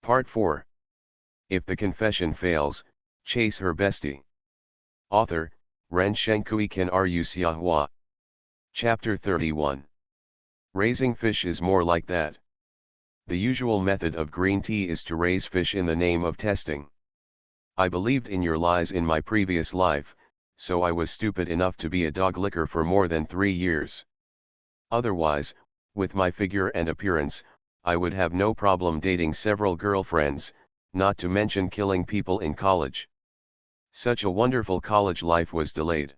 Part 4. If the confession fails, chase her bestie. Author, Ren Shenkui Ken Ru Xiahua. Chapter 31. Raising fish is more like that. The usual method of green tea is to raise fish in the name of testing. I believed in your lies in my previous life, so I was stupid enough to be a dog licker for more than 3 years. Otherwise, with my figure and appearance, I would have no problem dating several girlfriends, not to mention killing people in college. Such a wonderful college life was delayed.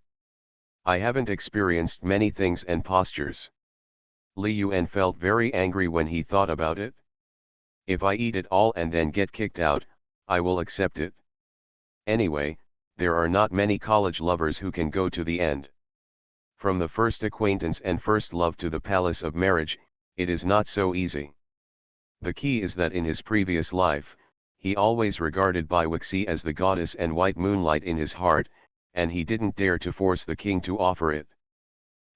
I haven't experienced many things and postures. Li Yuan felt very angry when he thought about it. If I eat it all and then get kicked out, I will accept it. Anyway, there are not many college lovers who can go to the end. From the first acquaintance and first love to the palace of marriage, it is not so easy. The key is that in his previous life, he always regarded Biwixi as the goddess and white moonlight in his heart, and he didn't dare to force the king to offer it.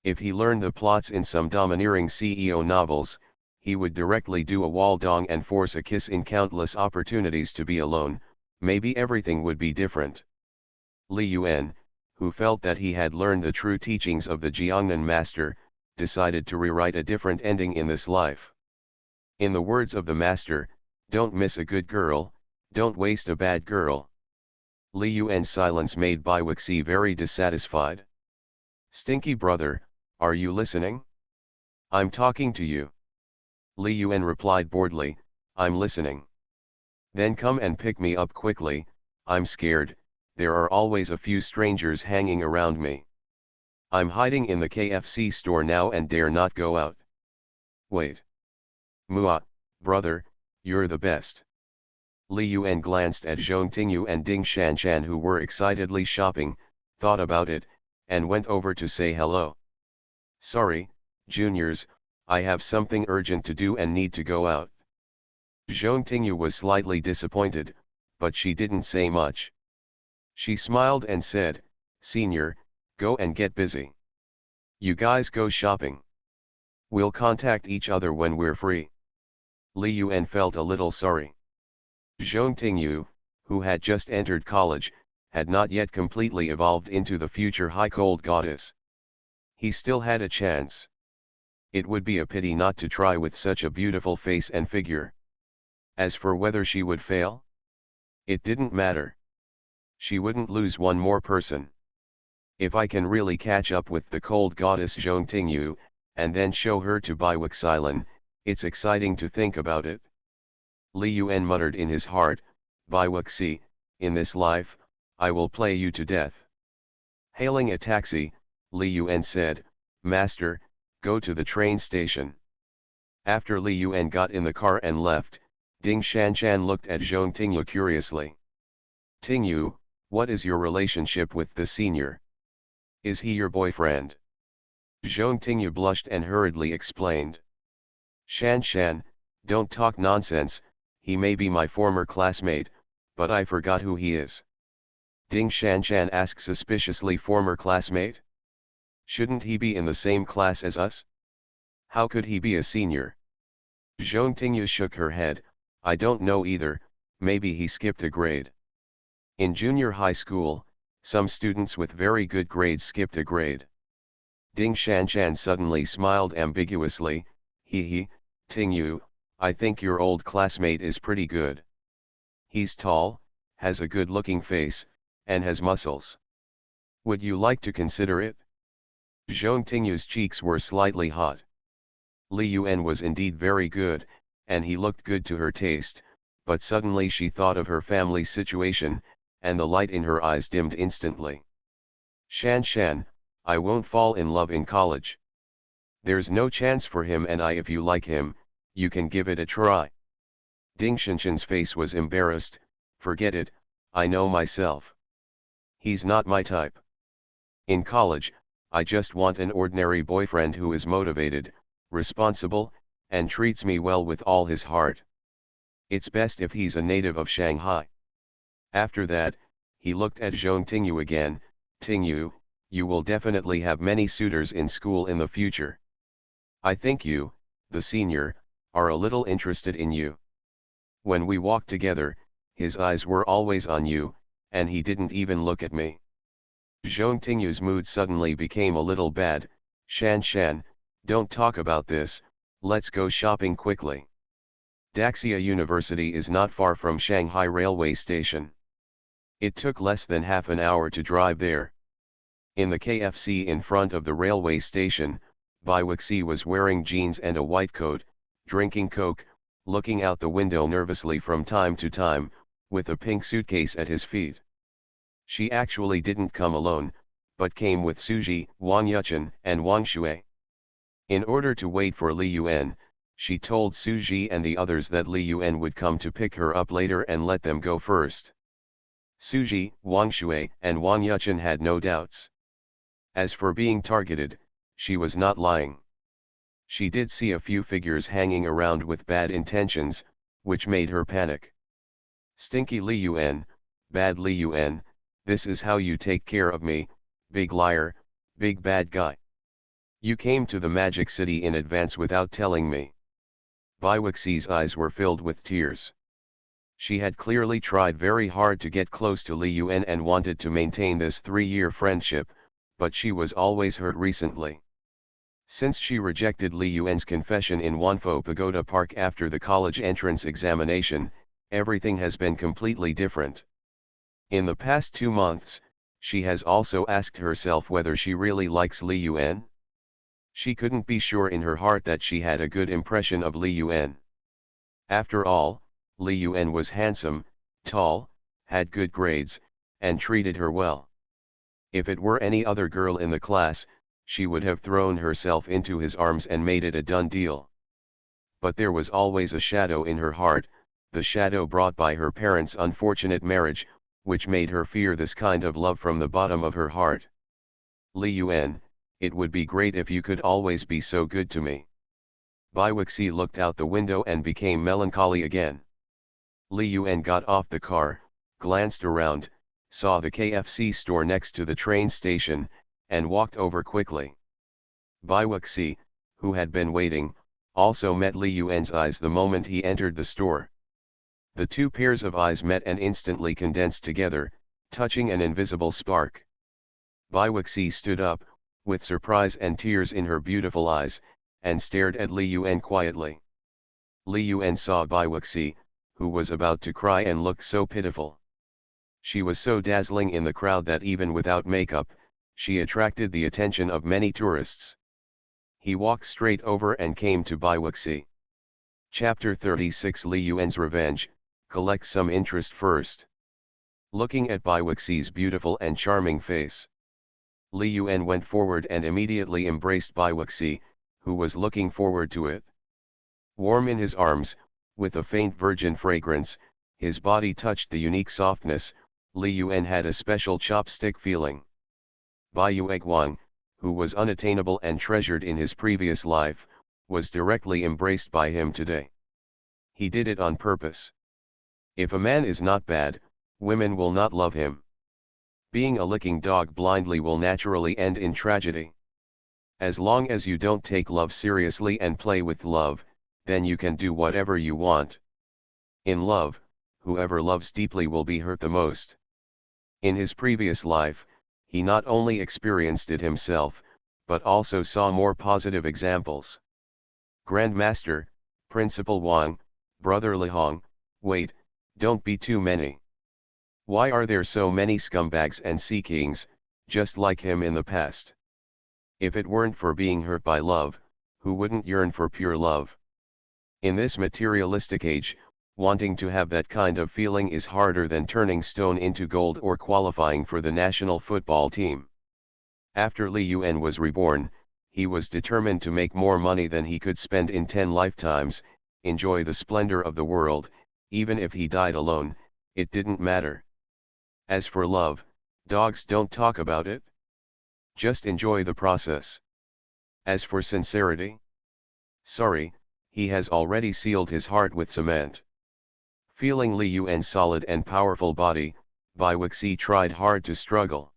If he learned the plots in some domineering CEO novels, he would directly do a wall dong and force a kiss in countless opportunities to be alone. Maybe everything would be different. Li Yuan, who felt that he had learned the true teachings of the Jiangnan master, decided to rewrite a different ending in this life. In the words of the master, don't miss a good girl, don't waste a bad girl. Li Yuan's silence made Biwixi very dissatisfied. Stinky brother, are you listening? I'm talking to you. Li Yuan replied boredly, I'm listening. Then come and pick me up quickly, I'm scared, there are always a few strangers hanging around me. I'm hiding in the KFC store now and dare not go out. Wait. Mua, brother, you're the best. Li Yuan glanced at Zhong Tingyu and Ding Shanshan who were excitedly shopping, thought about it, and went over to say hello. Sorry, juniors, I have something urgent to do and need to go out. Zhong Tingyu was slightly disappointed, but she didn't say much. She smiled and said, Senior, go and get busy. You guys go shopping. We'll contact each other when we're free. Li Yuan felt a little sorry. Zhong Tingyu, who had just entered college, had not yet completely evolved into the future high cold goddess. He still had a chance. It would be a pity not to try with such a beautiful face and figure. As for whether she would fail, it didn't matter. She wouldn't lose one more person. If I can really catch up with the cold goddess Zhong Tingyu, and then show her to Biwixi, it's exciting to think about it. Li Yuan muttered in his heart, Biwixi, in this life, I will play you to death. Hailing a taxi, Li Yuan said, Master, go to the train station. After Li Yuan got in the car and left, Ding Shanshan looked at Zhong Tingyu curiously. Tingyu, what is your relationship with the senior? Is he your boyfriend? Zhong Tingyu blushed and hurriedly explained. Shanshan, don't talk nonsense, he may be my former classmate, but I forgot who he is. Ding Shanshan asked suspiciously, former classmate? Shouldn't he be in the same class as us? How could he be a senior? Zhong Tingyu shook her head, I don't know either, maybe he skipped a grade. In junior high school, some students with very good grades skipped a grade. Ding Shanshan suddenly smiled ambiguously, hee, Tingyu, I think your old classmate is pretty good. He's tall, has a good-looking face, and has muscles. Would you like to consider it? Zhong Tingyu's cheeks were slightly hot. Li Yuan was indeed very good, and he looked good to her taste, but suddenly she thought of her family situation, and the light in her eyes dimmed instantly. Shanshan, I won't fall in love in college. There's no chance for him, and if you like him, you can give it a try. Ding Shanshan's face was embarrassed, forget it, I know myself. He's not my type. In college, I just want an ordinary boyfriend who is motivated, responsible, and treats me well with all his heart. It's best if he's a native of Shanghai. After that, he looked at Zhong Tingyu again, Tingyu, you will definitely have many suitors in school in the future. I think you, the senior, are a little interested in you. When we walked together, his eyes were always on you, and he didn't even look at me. Zhong Tingyu's mood suddenly became a little bad. Shan, don't talk about this, let's go shopping quickly. Daxia University is not far from Shanghai railway station. It took less than half an hour to drive there. In the KFC in front of the railway station, Bai Wuxi was wearing jeans and a white coat, drinking Coke, looking out the window nervously from time to time, with a pink suitcase at his feet. She actually didn't come alone, but came with Suji, Wang Yuchen, and Wang Shui. In order to wait for Li Yuan, she told Suji and the others that Li Yuan would come to pick her up later and let them go first. Suji, Wang Shui, and Wang Yuchen had no doubts. As for being targeted, she was not lying. She did see a few figures hanging around with bad intentions, which made her panic. Stinky Li Yuan, bad Li Yuan, this is how you take care of me, big liar, big bad guy. You came to the Magic City in advance without telling me. Bai Wuxi's eyes were filled with tears. She had clearly tried very hard to get close to Li Yuan and wanted to maintain this 3-year friendship, but she was always hurt recently. Since she rejected Li Yuan's confession in Wanfo Pagoda Park after the college entrance examination, everything has been completely different. In the past 2 months, she has also asked herself whether she really likes Li Yuan. She couldn't be sure in her heart that she had a good impression of Li Yuan. After all, Li Yuan was handsome, tall, had good grades, and treated her well. If it were any other girl in the class, she would have thrown herself into his arms and made it a done deal. But there was always a shadow in her heart, the shadow brought by her parents' unfortunate marriage, which made her fear this kind of love from the bottom of her heart. Li Yuan, it would be great if you could always be so good to me. Bai Wuxi looked out the window and became melancholy again. Li Yuan got off the car, glanced around, saw the KFC store next to the train station, and walked over quickly. Bai Wuxi, who had been waiting, also met Li Yuan's eyes the moment he entered the store. The two pairs of eyes met and instantly condensed together, touching an invisible spark. Bai Wuxi stood up, with surprise and tears in her beautiful eyes, and stared at Li Yuan quietly. Li Yuan saw Bai Wuxi, who was about to cry and looked so pitiful. She was so dazzling in the crowd that even without makeup, she attracted the attention of many tourists. He walked straight over and came to Bai Wuxi. Chapter 36 Li Yuan's Revenge, collect some interest first. Looking at Bai Wuxi's beautiful and charming face, Li Yuan went forward and immediately embraced Bai Wuxi, who was looking forward to it. Warm in his arms, with a faint virgin fragrance, his body touched the unique softness. Li Yuan had a special chopstick feeling. Bai Yueguang, who was unattainable and treasured in his previous life, was directly embraced by him today. He did it on purpose. If a man is not bad, women will not love him. Being a licking dog blindly will naturally end in tragedy. As long as you don't take love seriously and play with love, then you can do whatever you want. In love, whoever loves deeply will be hurt the most. In his previous life, he not only experienced it himself, but also saw more positive examples. Grandmaster, Principal Wang, Brother Lihong, wait, don't be too many. Why are there so many scumbags and sea kings, just like him in the past? If it weren't for being hurt by love, who wouldn't yearn for pure love? In this materialistic age, wanting to have that kind of feeling is harder than turning stone into gold or qualifying for the national football team. After Li Yuan was reborn, he was determined to make more money than he could spend in 10 lifetimes, enjoy the splendor of the world. Even if he died alone, it didn't matter. As for love, dogs don't talk about it. Just enjoy the process. As for sincerity, sorry, he has already sealed his heart with cement. Feeling Li Yuan's solid and powerful body, Bai Wuxi tried hard to struggle.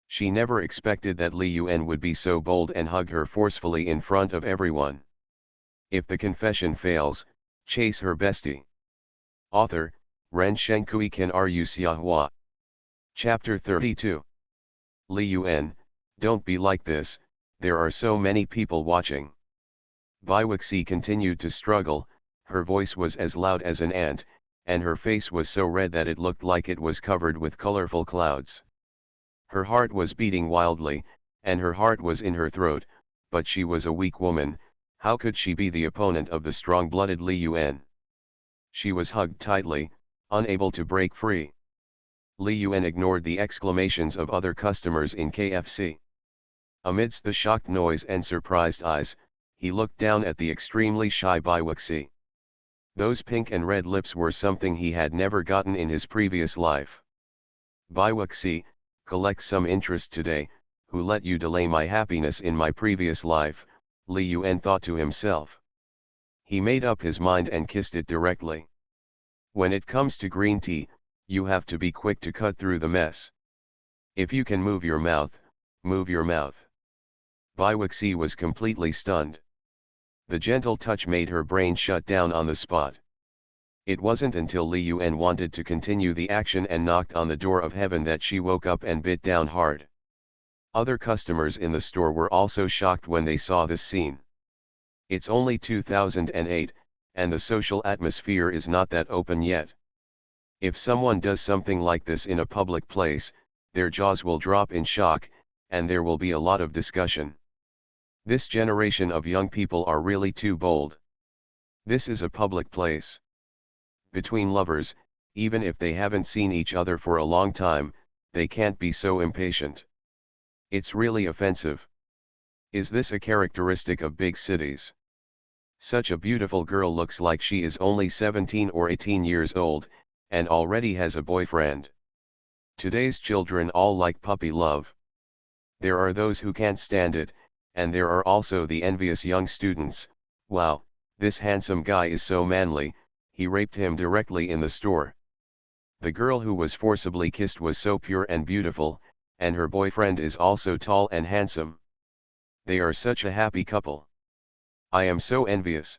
She never expected that Li Yuan would be so bold and hug her forcefully in front of everyone. If the confession fails, chase her bestie. Author, Ren Shenkui Kan Ryu Xiahua. Chapter 32. Li Yuan, don't be like this, there are so many people watching. Bai Wuxi continued to struggle, her voice was as loud as an ant, and her face was so red that it looked like it was covered with colorful clouds. Her heart was beating wildly, and her heart was in her throat, but she was a weak woman, how could she be the opponent of the strong-blooded Li Yuan? She was hugged tightly, unable to break free. Li Yuan ignored the exclamations of other customers in KFC. Amidst the shocked noise and surprised eyes, he looked down at the extremely shy Bai Wuxi. Those pink and red lips were something he had never gotten in his previous life. Bai Wuxi, collect some interest today, who let you delay my happiness in my previous life, Li Yuan thought to himself. He made up his mind and kissed it directly. When it comes to green tea, you have to be quick to cut through the mess. If you can move your mouth, move your mouth. Bai Wuxi was completely stunned. The gentle touch made her brain shut down on the spot. It wasn't until Li Yuan wanted to continue the action and knocked on the door of heaven that she woke up and bit down hard. Other customers in the store were also shocked when they saw this scene. It's only 2008, and the social atmosphere is not that open yet. If someone does something like this in a public place, their jaws will drop in shock, and there will be a lot of discussion. This generation of young people are really too bold. This is a public place. Between lovers, even if they haven't seen each other for a long time, they can't be so impatient. It's really offensive. Is this a characteristic of big cities? Such a beautiful girl looks like she is only 17 or 18 years old, and already has a boyfriend. Today's children all like puppy love. There are those who can't stand it, and there are also the envious young students. Wow, this handsome guy is so manly, he raped him directly in the store. The girl who was forcibly kissed was so pure and beautiful, and her boyfriend is also tall and handsome. They are such a happy couple. I am so envious.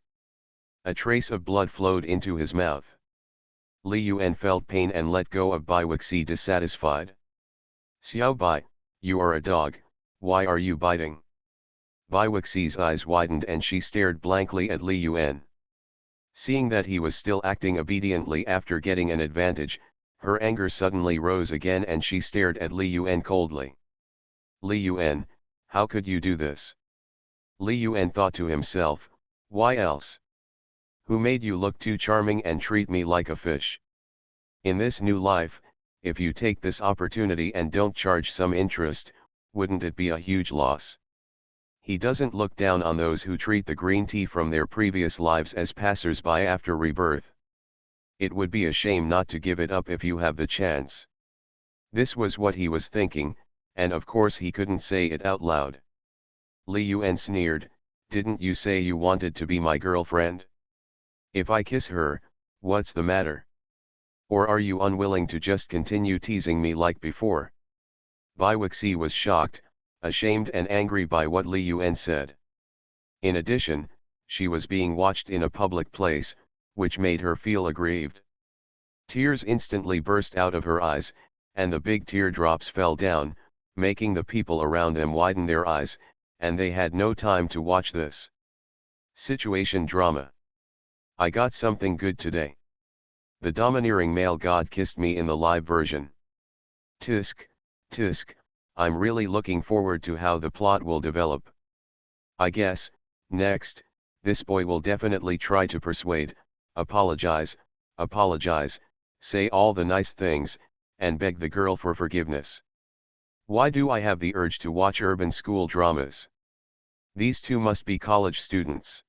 A trace of blood flowed into his mouth. Li Yuan felt pain and let go of Bai Wuxi dissatisfied. Xiao Bai, you are a dog, why are you biting? Bai Wuxi's eyes widened and she stared blankly at Li Yuan. Seeing that he was still acting obediently after getting an advantage, her anger suddenly rose again and she stared at Li Yuan coldly. Li Yuan, how could you do this? Li Yuan thought to himself, why else? Who made you look too charming and treat me like a fish? In this new life, if you take this opportunity and don't charge some interest, wouldn't it be a huge loss? He doesn't look down on those who treat the green tea from their previous lives as passers-by after rebirth. It would be a shame not to give it up if you have the chance. This was what he was thinking, and of course he couldn't say it out loud. Li Yuan sneered, didn't you say you wanted to be my girlfriend? If I kiss her, what's the matter? Or are you unwilling to just continue teasing me like before? Bai Wuxi was shocked, ashamed and angry by what Li Yuan said. In addition, she was being watched in a public place, which made her feel aggrieved. Tears instantly burst out of her eyes, and the big teardrops fell down, making the people around them widen their eyes, and they had no time to watch this. Situation drama. I got something good today. The domineering male god kissed me in the live version. Tisk, tisk, I'm really looking forward to how the plot will develop. I guess, next, this boy will definitely try to persuade, apologize, say all the nice things, and beg the girl for forgiveness. Why do I have the urge to watch urban school dramas? These two must be college students.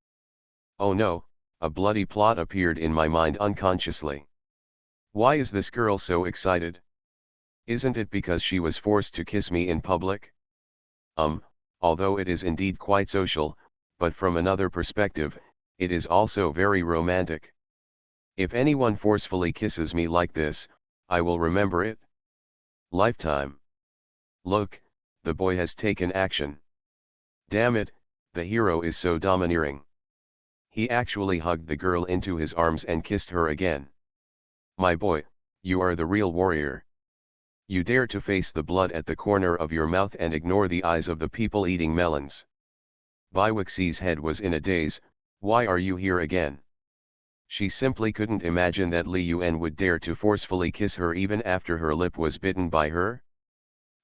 Oh no, a bloody plot appeared in my mind unconsciously. Why is this girl so excited? Isn't it because she was forced to kiss me in public? Although it is indeed quite social, but from another perspective, it is also very romantic. If anyone forcefully kisses me like this, I will remember it. Lifetime. Look, the boy has taken action. Damn it, the hero is so domineering. He actually hugged the girl into his arms and kissed her again. My boy, you are the real warrior. You dare to face the blood at the corner of your mouth and ignore the eyes of the people eating melons. Baiwaxi's head was in a daze. Why are you here again? She simply couldn't imagine that Li Yuan would dare to forcefully kiss her even after her lip was bitten by her.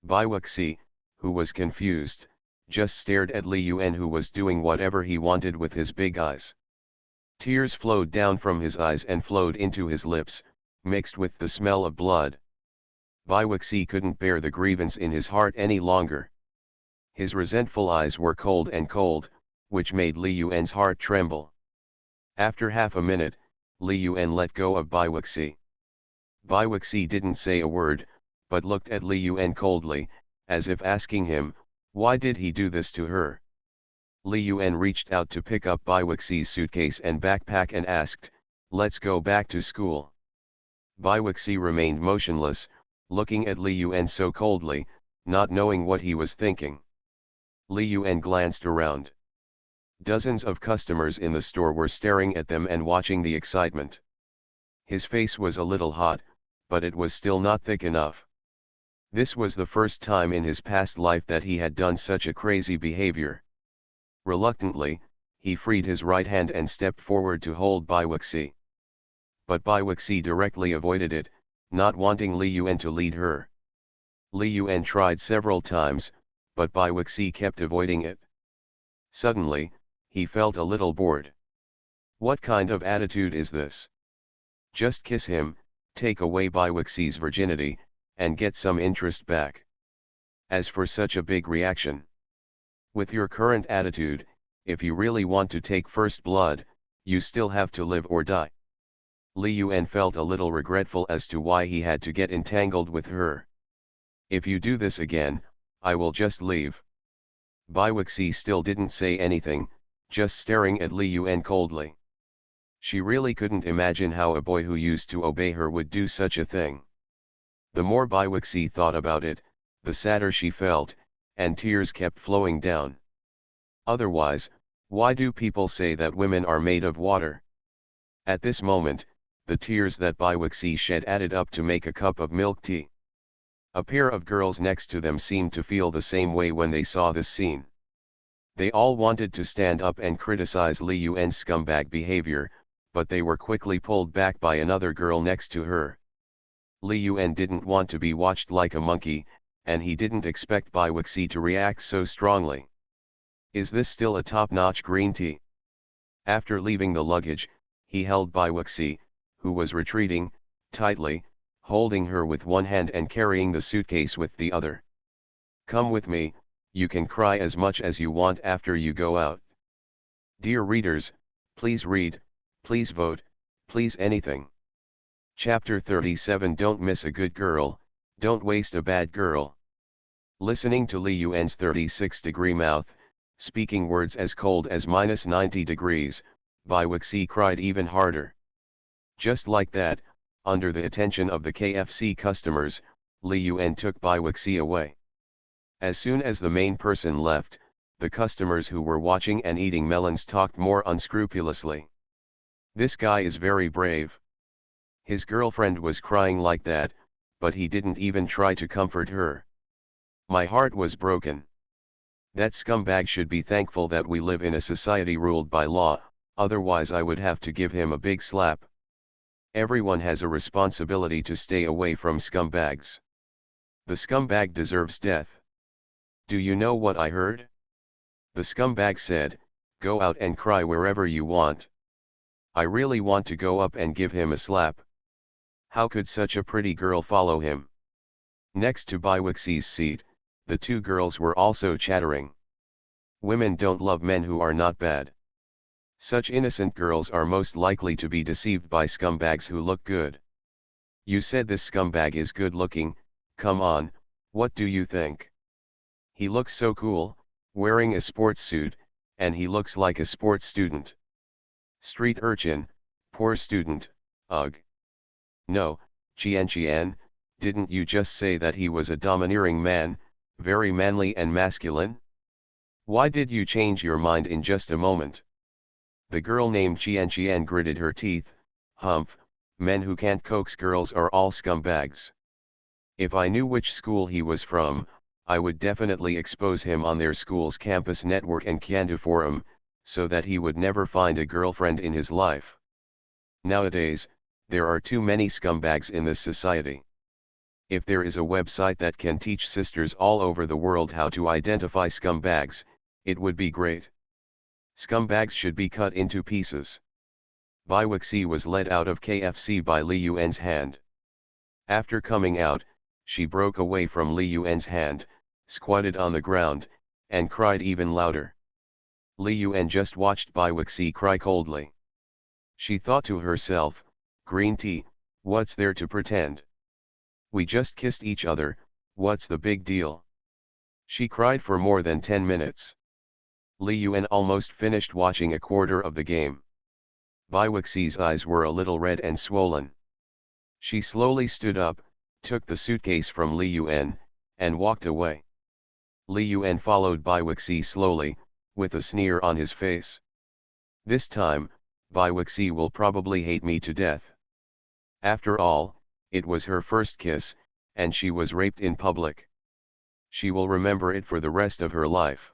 Baiwaxi, who was confused, just stared at Li Yuan, who was doing whatever he wanted with his big eyes. Tears flowed down from his eyes and flowed into his lips, mixed with the smell of blood. Baiwaxi couldn't bear the grievance in his heart any longer. His resentful eyes were cold and cold, which made Li Yuan's heart tremble. After half a minute, Li Yuan let go of Baiwaxi. Baiwaxi didn't say a word, but looked at Li Yuan coldly, as if asking him, why did he do this to her? Li Yuan reached out to pick up Baiwaxi's suitcase and backpack and asked, let's go back to school. Baiwaxi remained motionless, looking at Li Yuan so coldly, not knowing what he was thinking. Li Yuan glanced around. Dozens of customers in the store were staring at them and watching the excitement. His face was a little hot, but it was still not thick enough. This was the first time in his past life that he had done such a crazy behavior. Reluctantly, he freed his right hand and stepped forward to hold Baiwaxi. But Baiwaxi directly avoided it, not wanting Li Yuan to lead her. Li Yuan tried several times, but Baiwaxi kept avoiding it. Suddenly, he felt a little bored. What kind of attitude is this? Just kiss him, take away Baiwaxi's virginity, and get some interest back. As for such a big reaction, with your current attitude, if you really want to take first blood, you still have to live or die. Li Yuan felt a little regretful as to why he had to get entangled with her. If you do this again, I will just leave. Baiwaxi still didn't say anything, just staring at Li Yuan coldly. She really couldn't imagine how a boy who used to obey her would do such a thing. The more Baiwaxi thought about it, the sadder she felt, and tears kept flowing down. Otherwise, why do people say that women are made of water? At this moment, the tears that Baiwaxi shed added up to make a cup of milk tea. A pair of girls next to them seemed to feel the same way when they saw this scene. They all wanted to stand up and criticize Li Yuan's scumbag behavior, but they were quickly pulled back by another girl next to her. Li Yuan didn't want to be watched like a monkey, and he didn't expect Baiwaxi to react so strongly. Is this still a top-notch green tea? After leaving the luggage, he held Baiwaxi, who was retreating, tightly, holding her with one hand and carrying the suitcase with the other. Come with me, you can cry as much as you want after you go out. Dear readers, please read, please vote, please anything. Chapter 37. Don't miss a good girl, don't waste a bad girl. Listening to Li Yuan's 36-degree mouth, speaking words as cold as -90 degrees, Baiwaxi cried even harder. Just like that, under the attention of the KFC customers, Li Yuan took Baiwaxi away. As soon as the main person left, the customers who were watching and eating melons talked more unscrupulously. This guy is very brave. His girlfriend was crying like that, but he didn't even try to comfort her. My heart was broken. That scumbag should be thankful that we live in a society ruled by law, otherwise I would have to give him a big slap. Everyone has a responsibility to stay away from scumbags. The scumbag deserves death. Do you know what I heard? The scumbag said, go out and cry wherever you want. I really want to go up and give him a slap. How could such a pretty girl follow him? Next to Baiwaxi's seat, the two girls were also chattering. Women don't love men who are not bad. Such innocent girls are most likely to be deceived by scumbags who look good. You said this scumbag is good looking, come on, what do you think? He looks so cool, wearing a sports suit, and he looks like a sports student. Street urchin, poor student, ugh. No, Qian, didn't you just say that he was a domineering man, very manly and masculine? Why did you change your mind in just a moment? The girl named Qian gritted her teeth, humph, Men who can't coax girls are all scumbags. If I knew which school he was from, I would definitely expose him on their school's campus network and Kyandu forum, so that he would never find a girlfriend in his life. Nowadays, there are too many scumbags in this society. If there is a website that can teach sisters all over the world how to identify scumbags, it would be great. Scumbags should be cut into pieces. Bai Wuxi was led out of KFC by Li Yuan's hand. After coming out, she broke away from Li Yuan's hand, squatted on the ground, and cried even louder. Li Yuan just watched Bai Wuxi cry coldly. She thought to herself, green tea, what's there to pretend? We just kissed each other, what's the big deal? She cried for more than 10 minutes. Li Yuan almost finished watching a quarter of the game. Bai Wuxi's eyes were a little red and swollen. She slowly stood up, took the suitcase from Li Yuan, and walked away. Li Yuan followed Bai Wuxi slowly, with a sneer on his face. This time, Bai Wuxi will probably hate me to death. After all, it was her first kiss, and she was raped in public. She will remember it for the rest of her life.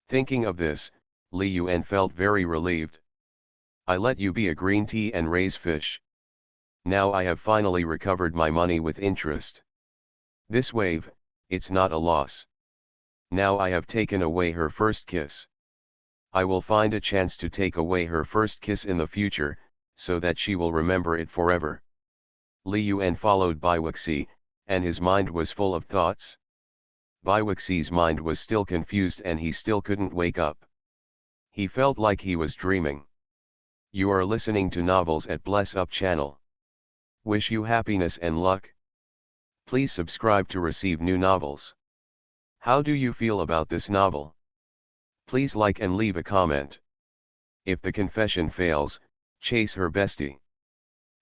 Thinking of this, Li Yuan felt very relieved. I let you be a green tea and raise fish. Now I have finally recovered my money with interest. This wave, it's not a loss. Now I have taken away her first kiss. I will find a chance to take away her first kiss in the future, so that she will remember it forever. Li Yuan followed Bai Wuxi, and his mind was full of thoughts. Bai Wuxi's mind was still confused and he still couldn't wake up. He felt like he was dreaming. You are listening to Novels at Bless Up channel. Wish you happiness and luck. Please subscribe to receive new novels. How do you feel about this novel? Please like and leave a comment. If the confession fails, chase her bestie.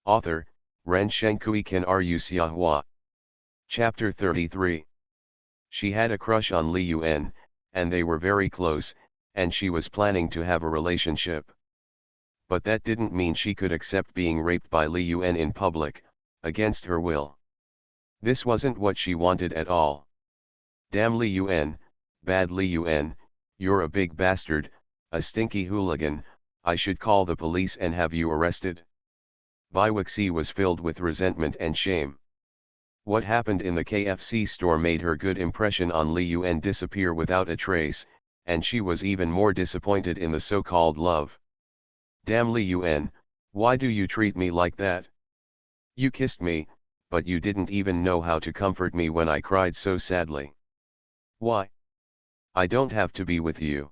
Author, Ren Shenkui Ken Ru Xiahua. Chapter 33. She had a crush on Li Yuan, and they were very close, and she was planning to have a relationship. But that didn't mean she could accept being raped by Li Yuan in public, against her will. This wasn't what she wanted at all. Damn Li Yuan, bad Li Yuan, you're a big bastard, a stinky hooligan, I should call the police and have you arrested. Bai Wuxi was filled with resentment and shame. What happened in the KFC store made her good impression on Li Yuan disappear without a trace, and she was even more disappointed in the so-called love. Damn Li Yuan, why do you treat me like that? You kissed me, but you didn't even know how to comfort me when I cried so sadly. Why? I don't have to be with you.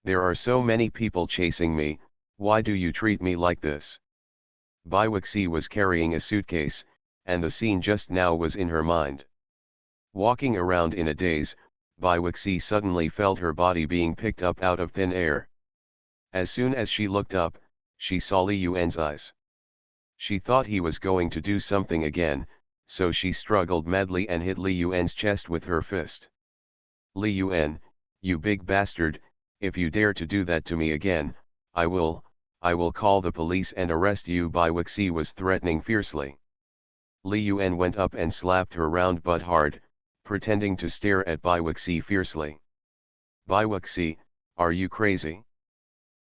There are so many people chasing me, why do you treat me like this? Bai Wuxi was carrying a suitcase, and the scene just now was in her mind. Walking around in a daze, Bai Wuxi suddenly felt her body being picked up out of thin air. As soon as she looked up, she saw Li Yuan's eyes. She thought he was going to do something again, so she struggled madly and hit Li Yuan's chest with her fist. Li Yuan, you big bastard, if you dare to do that to me again, I will call the police and arrest you. Bai Wuxi was threatening fiercely. Li Yuan went up and slapped her round butt hard, pretending to stare at Bai Wuxi fiercely. Bai Wuxi, are you crazy?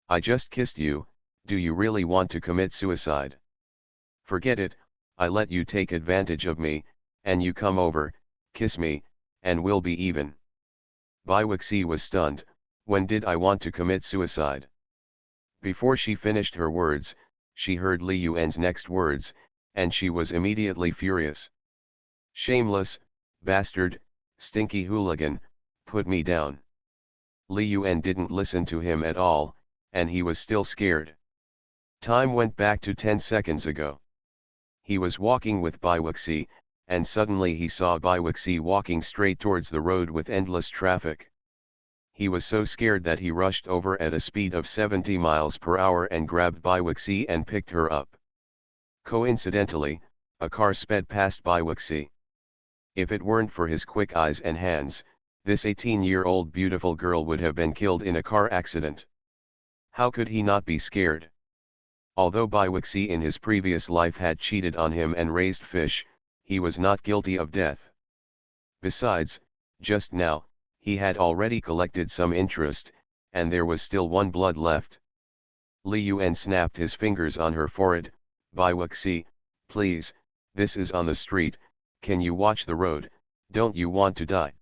I just kissed you, do you really want to commit suicide? Forget it, I let you take advantage of me, and you come over, kiss me, and we'll be even. Bai Wuxi was stunned. When did I want to commit suicide? Before she finished her words, she heard Li Yuan's next words, and she was immediately furious. Shameless, bastard, stinky hooligan, put me down. Li Yuan didn't listen to him at all, and he was still scared. Time went back to 10 seconds ago. He was walking with Bai Wuxi, and suddenly he saw Bai Wuxi walking straight towards the road with endless traffic. He was so scared that he rushed over at a speed of 70 miles per hour and grabbed Bai Wuxi and picked her up. Coincidentally, a car sped past Bai Wuxi. If it weren't for his quick eyes and hands, this 18-year-old beautiful girl would have been killed in a car accident. How could he not be scared? Although Baiwixi in his previous life had cheated on him and raised fish, he was not guilty of death. Besides, just now, he had already collected some interest, and there was still one blood left. Li Yuan snapped his fingers on her forehead. Baiwixi, please, this is on the street, can you watch the road, don't you want to die?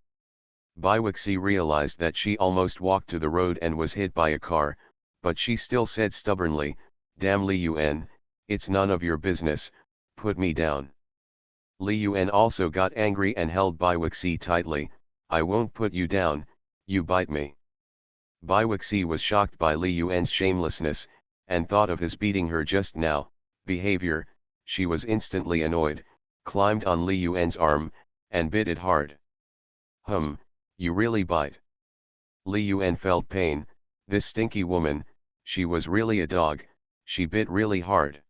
Baiwixi realized that she almost walked to the road and was hit by a car, but she still said stubbornly, damn Li Yuan, it's none of your business, put me down. Li Yuan also got angry and held Baiwixi tightly. I won't put you down, you bite me. Baiwixi was shocked by Li Yuan's shamelessness, and thought of his beating her just now, behavior. She was instantly annoyed, climbed on Li Yuan's arm, and bit it hard. You really bite. Li Yuan felt pain. This stinky woman, she was really a dog, she bit really hard.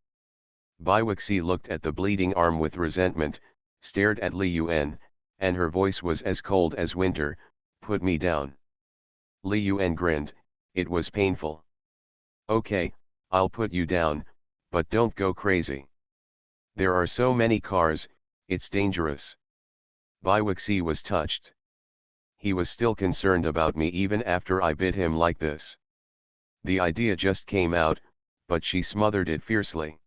Baiwixi looked at the bleeding arm with resentment, stared at Li Yuan, and her voice was as cold as winter, put me down. Li Yuan grinned, it was painful. Okay, I'll put you down, but don't go crazy. There are so many cars, it's dangerous. Baiwixi was touched. He was still concerned about me even after I bit him like this. The idea just came out, but she smothered it fiercely.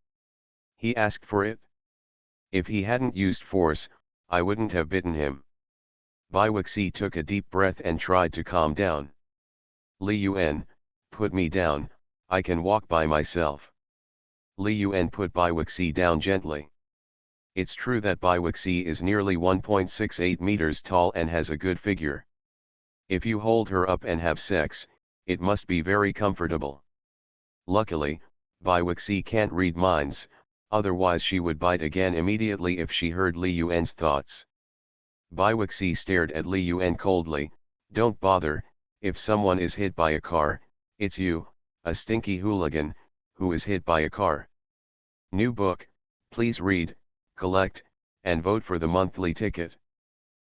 He asked for it? If he hadn't used force, I wouldn't have bitten him. Baiwixi took a deep breath and tried to calm down. Li Yuan, put me down, I can walk by myself. Li Yuan put Baiwixi down gently. It's true that Baiwixi is nearly 1.68 meters tall and has a good figure. If you hold her up and have sex, it must be very comfortable. Luckily, Baiwixi can't read minds, otherwise she would bite again immediately if she heard Li Yuan's thoughts. Baiwixi stared at Li Yuan coldly, don't bother, if someone is hit by a car, it's you, a stinky hooligan, who is hit by a car. New book, please read, collect, and vote for the monthly ticket.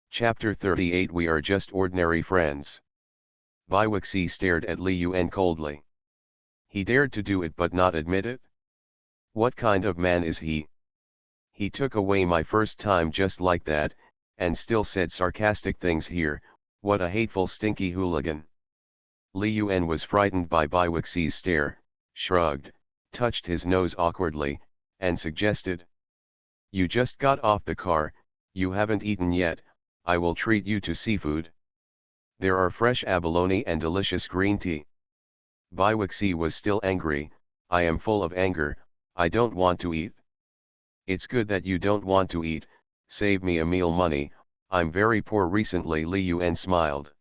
Chapter 38 We Are Just Ordinary Friends. Baiwixi stared at Li Yuan coldly. He dared to do it but not admit it? What kind of man is he? He took away my first time just like that, and still said sarcastic things here, what a hateful stinky hooligan. Li Yuan was frightened by Baiwixi's stare, shrugged, touched his nose awkwardly, and suggested. You just got off the car, you haven't eaten yet, I will treat you to seafood. There are fresh abalone and delicious green tea. Baiwixi was still angry, I am full of anger, I don't want to eat. It's good that you don't want to eat, save me a meal money, I'm very poor recently. Li Yuan smiled.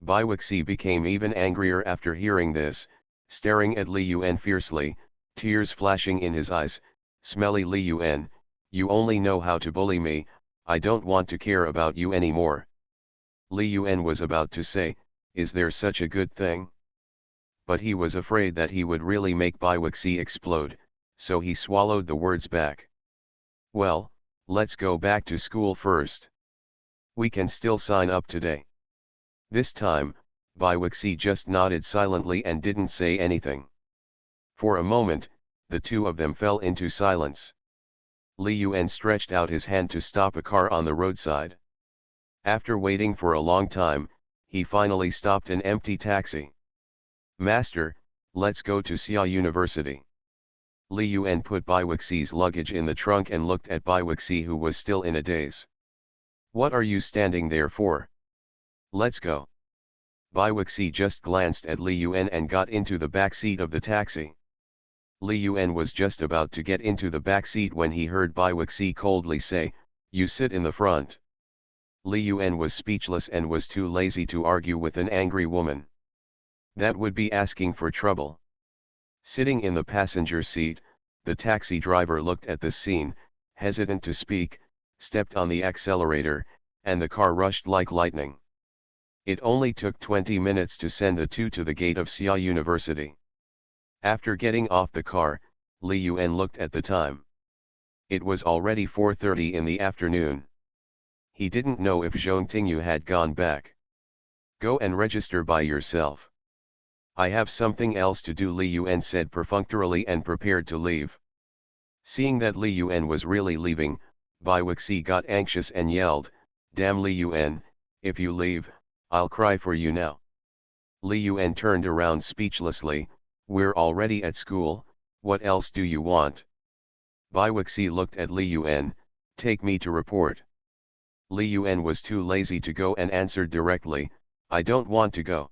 Baiwixi became even angrier after hearing this, staring at Li Yuan fiercely, tears flashing in his eyes. Smelly Li Yuan, you only know how to bully me, I don't want to care about you anymore. Li Yuan was about to say, is there such a good thing? But he was afraid that he would really make Baiwixi explode, so he swallowed the words back. Well, let's go back to school first. We can still sign up today. This time, Baiwixi just nodded silently and didn't say anything. For a moment, the two of them fell into silence. Li Yuan stretched out his hand to stop a car on the roadside. After waiting for a long time, he finally stopped an empty taxi. Master, let's go to Xia University. Li Yuan put Baiwixi's luggage in the trunk and looked at Baiwixi, who was still in a daze. What are you standing there for? Let's go. Baiwixi just glanced at Li Yuan and got into the back seat of the taxi. Li Yuan was just about to get into the back seat when he heard Baiwixi coldly say, you sit in the front. Li Yuan was speechless and was too lazy to argue with an angry woman. That would be asking for trouble. Sitting in the passenger seat, the taxi driver looked at the scene, hesitant to speak, stepped on the accelerator, and the car rushed like lightning. It only took 20 minutes to send the two to the gate of Xia University. After getting off the car, Li Yuan looked at the time. It was already 4:30 in the afternoon. He didn't know if Zhong Tingyu had gone back. Go and register by yourself. I have something else to do, Li Yuan said perfunctorily and prepared to leave. Seeing that Li Yuan was really leaving, Bai Wuxi got anxious and yelled, "Damn Li Yuan, if you leave, I'll cry for you now." Li Yuan turned around speechlessly, "We're already at school, what else do you want?" Bai Wuxi looked at Li Yuan, "Take me to report." Li Yuan was too lazy to go and answered directly, "I don't want to go.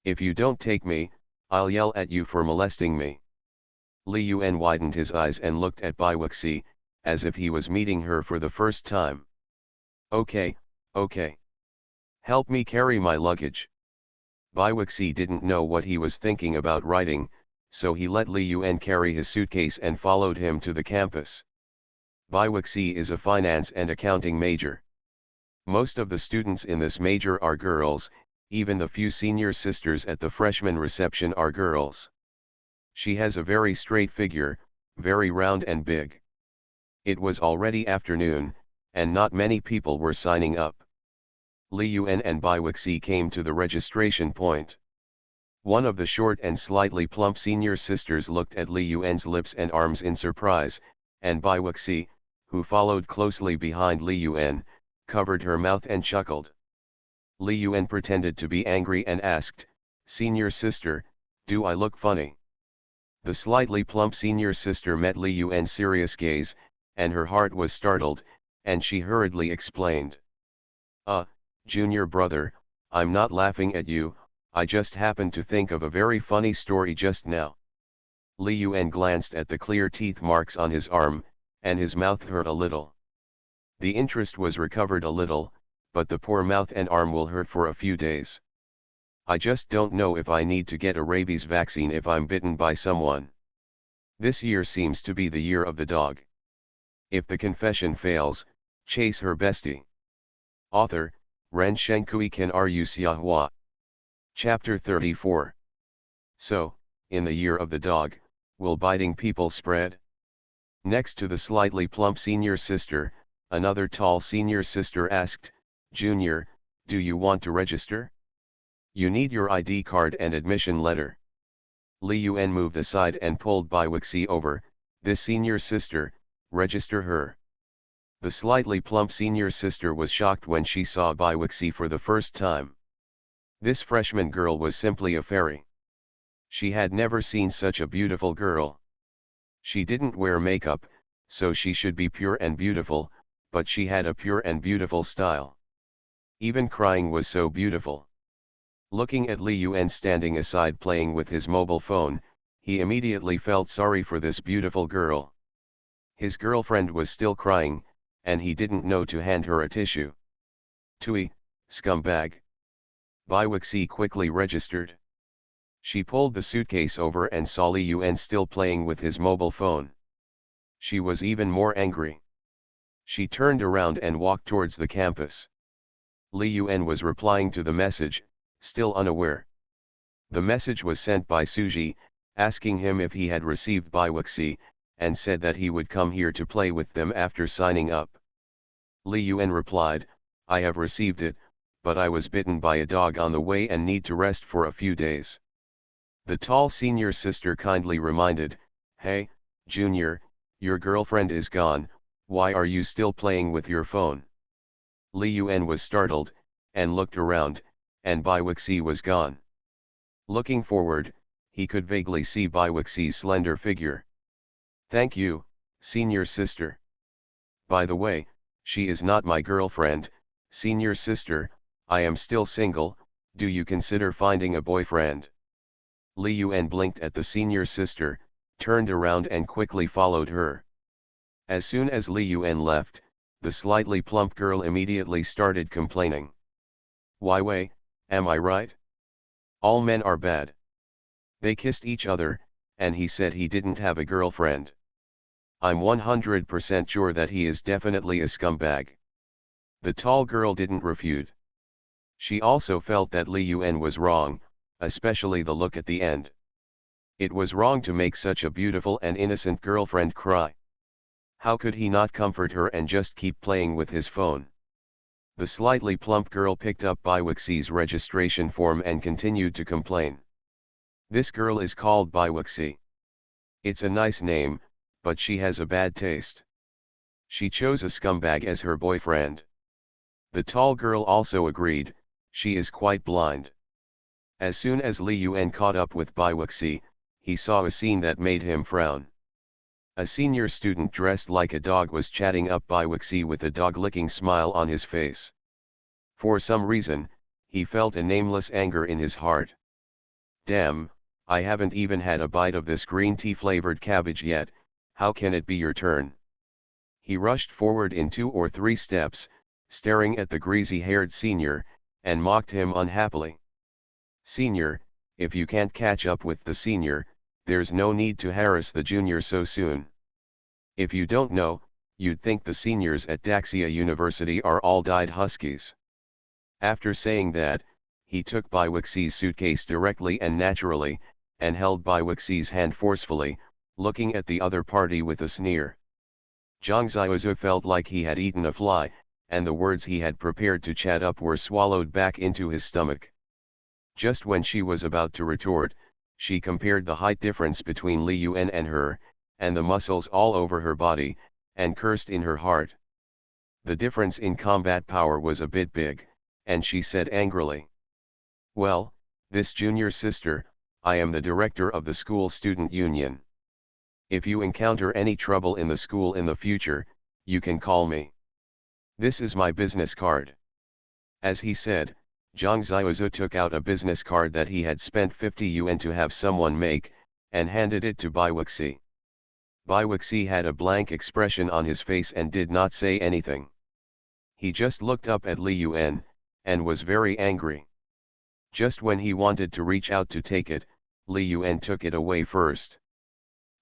If you don't take me, I'll yell at you for molesting me." Li Yuan widened his eyes and looked at Bai Wuxi, as if he was meeting her for the first time. "Okay, okay. Help me carry my luggage." Bai Wuxi didn't know what he was thinking about writing, so he let Li Yuan carry his suitcase and followed him to the campus. Bai Wuxi is a finance and accounting major. Most of the students in this major are girls, even the few senior sisters at the freshman reception are girls. She has a very straight figure, very round and big. It was already afternoon, and not many people were signing up. Li Yuan and Bai Wuxi came to the registration point. One of the short and slightly plump senior sisters looked at Li Yuan's lips and arms in surprise, and Bai Wuxi, who followed closely behind Li Yuan, covered her mouth and chuckled. Li Yuan pretended to be angry and asked, "Senior sister, do I look funny?" The slightly plump senior sister met Li Yuan's serious gaze, and her heart was startled, and she hurriedly explained. Junior brother, I'm not laughing at you, I just happened to think of a very funny story just now." Li Yuan glanced at the clear teeth marks on his arm, and his mouth hurt a little. The interest was recovered a little, but the poor mouth and arm will hurt for a few days. I just don't know if I need to get a rabies vaccine if I'm bitten by someone. This year seems to be the year of the dog. If the confession fails, chase her bestie. Author, Ren Shenkui Ken Ru Xiahua. Chapter 34. So, in the year of the dog, will biting people spread? Next to the slightly plump senior sister, another tall senior sister asked, "Junior, do you want to register? You need your ID card and admission letter." Li Yuan moved aside and pulled Bai Wuxi over, "This senior sister, register her." The slightly plump senior sister was shocked when she saw Bai Wuxi for the first time. This freshman girl was simply a fairy. She had never seen such a beautiful girl. She didn't wear makeup, so she should be pure and beautiful, but she had a pure and beautiful style. Even crying was so beautiful. Looking at Li Yuan standing aside playing with his mobile phone, he immediately felt sorry for this beautiful girl. His girlfriend was still crying, and he didn't know to hand her a tissue. "Tui, scumbag." Bai Wuxi quickly registered. She pulled the suitcase over and saw Li Yuan still playing with his mobile phone. She was even more angry. She turned around and walked towards the campus. Li Yuan was replying to the message, still unaware. The message was sent by Suji, asking him if he had received Bai Wuxi, and said that he would come here to play with them after signing up. Li Yuan replied, "I have received it, but I was bitten by a dog on the way and need to rest for a few days." The tall senior sister kindly reminded, "Hey, Junior, your girlfriend is gone, why are you still playing with your phone?" Li Yuan was startled, and looked around, and Bai Wuxi was gone. Looking forward, he could vaguely see Bai Wuxi's slender figure. "Thank you, senior sister. By the way, she is not my girlfriend, senior sister, I am still single, do you consider finding a boyfriend?" Li Yuan blinked at the senior sister, turned around and quickly followed her. As soon as Li Yuan left, the slightly plump girl immediately started complaining. "Why Wei, am I right? All men are bad. They kissed each other, and he said he didn't have a girlfriend. I'm 100% sure that he is definitely a scumbag." The tall girl didn't refute. She also felt that Li Yuan was wrong, especially the look at the end. It was wrong to make such a beautiful and innocent girlfriend cry. How could he not comfort her and just keep playing with his phone? The slightly plump girl picked up Bai Wuxi's registration form and continued to complain. This girl is called Biwixi. It's a nice name, but she has a bad taste. She chose a scumbag as her boyfriend. The tall girl also agreed, she is quite blind. As soon as Li Yuan caught up with Biwixi, he saw a scene that made him frown. A senior student dressed like a dog was chatting up Biwixi with a dog-licking smile on his face. For some reason, he felt a nameless anger in his heart. Damn, I haven't even had a bite of this green tea-flavored cabbage yet, how can it be your turn? He rushed forward in 2 or 3 steps, staring at the greasy-haired senior, and mocked him unhappily. Senior, if you can't catch up with the senior, there's no need to harass the junior so soon. If you don't know, you'd think the seniors at Daxia University are all dyed huskies. After saying that, he took Biwixi's suitcase directly and naturally, and held Biwixi's hand forcefully, looking at the other party with a sneer. Zhang Xiaozu felt like he had eaten a fly, and the words he had prepared to chat up were swallowed back into his stomach. Just when she was about to retort, she compared the height difference between Li Yuan and her, and the muscles all over her body, and cursed in her heart. The difference in combat power was a bit big, and she said angrily, "Well, this junior sister, I am the director of the school student union. If you encounter any trouble in the school in the future, you can call me. This is my business card." As he said, Zhang Xiaozu took out a business card that he had spent 50 yuan to have someone make, and handed it to Biwixi. Biwixi had a blank expression on his face and did not say anything. He just looked up at Li Yuan, and was very angry. Just when he wanted to reach out to take it, Li Yuan took it away first.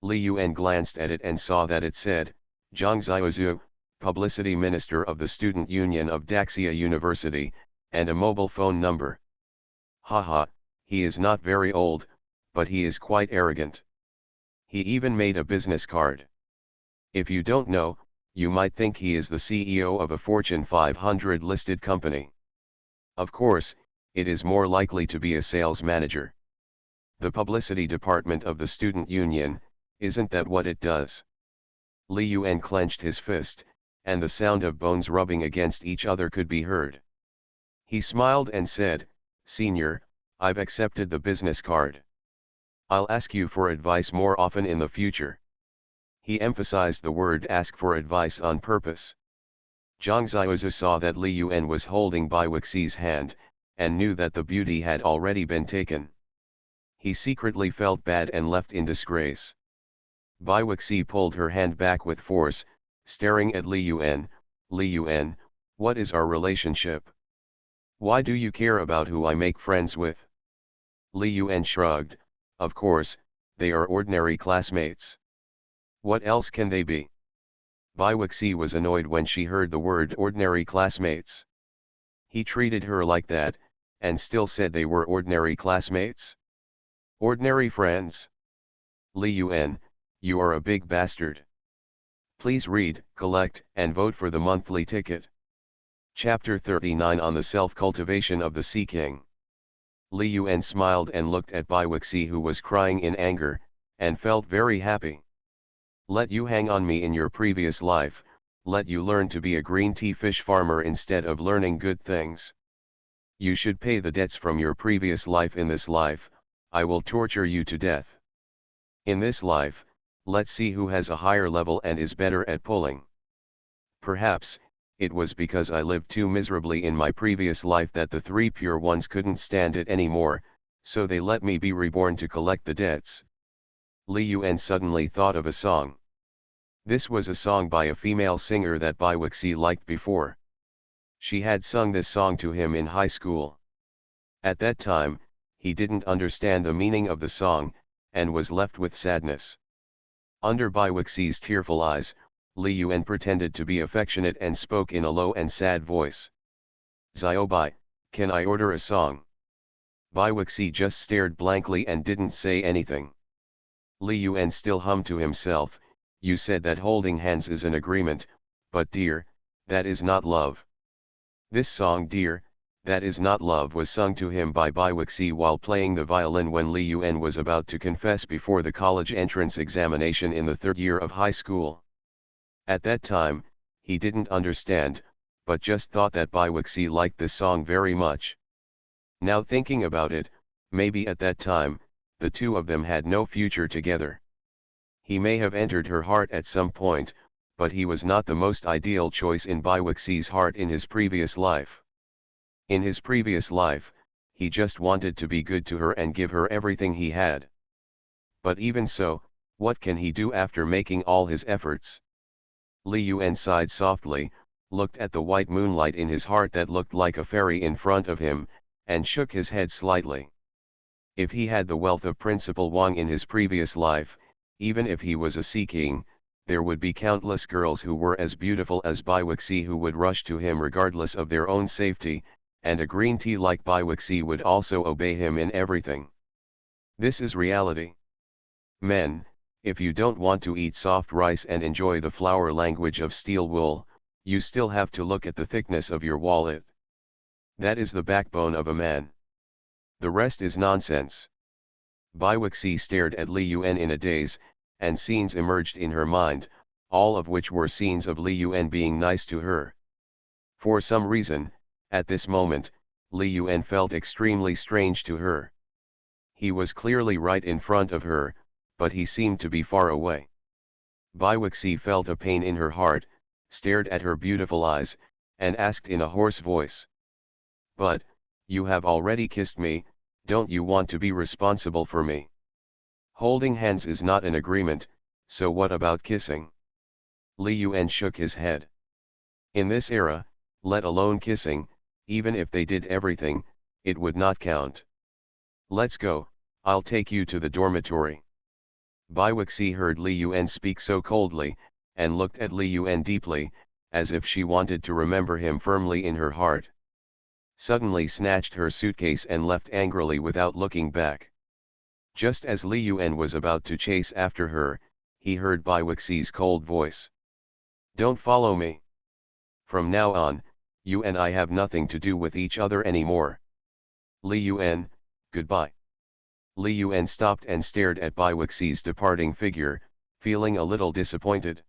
Li Yuan glanced at it and saw that it said, Zhang Xiaozu, Publicity Minister of the Student Union of Daxia University, and a mobile phone number. Haha, he is not very old, but he is quite arrogant. He even made a business card. If you don't know, you might think he is the CEO of a Fortune 500 listed company. Of course, it is more likely to be a sales manager. The publicity department of the student union, isn't that what it does? Li Yuan clenched his fist, and the sound of bones rubbing against each other could be heard. He smiled and said, "Senior, I've accepted the business card. I'll ask you for advice more often in the future." He emphasized the word "ask for advice" on purpose. Zhang Xiaozu saw that Li Yuan was holding Biwixi's hand, and knew that the beauty had already been taken. He secretly felt bad and left in disgrace. Biwixi pulled her hand back with force, staring at Li Yuan. "Li Yuan, what is our relationship? Why do you care about who I make friends with?" Li Yuan shrugged, "Of course, they are ordinary classmates. What else can they be?" Biwixi was annoyed when she heard the word ordinary classmates. He treated her like that, and still said they were ordinary classmates? Ordinary friends? Li Yuan, you are a big bastard. Please read, collect, and vote for the monthly ticket. Chapter 39 on the Self-Cultivation of the Sea King. Li Yuan smiled and looked at Biwixi, who was crying in anger, and felt very happy. "Let you hang on me in your previous life, let you learn to be a green tea fish farmer instead of learning good things. You should pay the debts from your previous life in this life, I will torture you to death. In this life, let's see who has a higher level and is better at pulling. Perhaps, it was because I lived too miserably in my previous life that the 3 pure ones couldn't stand it anymore, so they let me be reborn to collect the debts." Li Yuan suddenly thought of a song. This was a song by a female singer that Biwixi liked before. She had sung this song to him in high school. At that time, he didn't understand the meaning of the song, and was left with sadness. Under Biwixi's tearful eyes, Li Yuan pretended to be affectionate and spoke in a low and sad voice. "Xiaobai, can I order a song?" Biwixi just stared blankly and didn't say anything. Li Yuan still hummed to himself, "You said that holding hands is an agreement, but dear, that is not love. This song, dear, That Is Not Love was sung to him by Bai Wuxi while playing the violin when Li Yuan was about to confess before the college entrance examination in the third year of high school. At that time, he didn't understand, but just thought that Bai Wuxi liked this song very much. Now thinking about it, maybe at that time, the two of them had no future together. He may have entered her heart at some point, but he was not the most ideal choice in Bai Wuxi's heart in his previous life. In his previous life, he just wanted to be good to her and give her everything he had. But even so, what can he do after making all his efforts? Li Yuan sighed softly, looked at the white moonlight in his heart that looked like a fairy in front of him, and shook his head slightly. If he had the wealth of Principal Wang in his previous life, even if he was a sea king, there would be countless girls who were as beautiful as Bai Wuxi who would rush to him regardless of their own safety, and a green tea like Bai Wuxi would also obey him in everything. This is reality. Men, if you don't want to eat soft rice and enjoy the flower language of steel wool, you still have to look at the thickness of your wallet. That is the backbone of a man. The rest is nonsense. Bai Wuxi stared at Li Yuan in a daze, and scenes emerged in her mind, all of which were scenes of Li Yuan being nice to her. For some reason, at this moment, Li Yuan felt extremely strange to her. He was clearly right in front of her, but he seemed to be far away. Bai Wuxi felt a pain in her heart, stared at her beautiful eyes, and asked in a hoarse voice. "But, you have already kissed me, don't you want to be responsible for me? Holding hands is not an agreement, so what about kissing?" Li Yuan shook his head. In this era, let alone kissing, even if they did everything, it would not count. "Let's go, I'll take you to the dormitory." Bai Wuxi heard Li Yuan speak so coldly, and looked at Li Yuan deeply, as if she wanted to remember him firmly in her heart. Suddenly snatched her suitcase and left angrily without looking back. Just as Li Yuan was about to chase after her, he heard Bai Wuxi's cold voice. "Don't follow me. From now on, you and I have nothing to do with each other anymore. Li Yuan, goodbye." Li Yuan stopped and stared at Bai Wuxi's departing figure, feeling a little disappointed.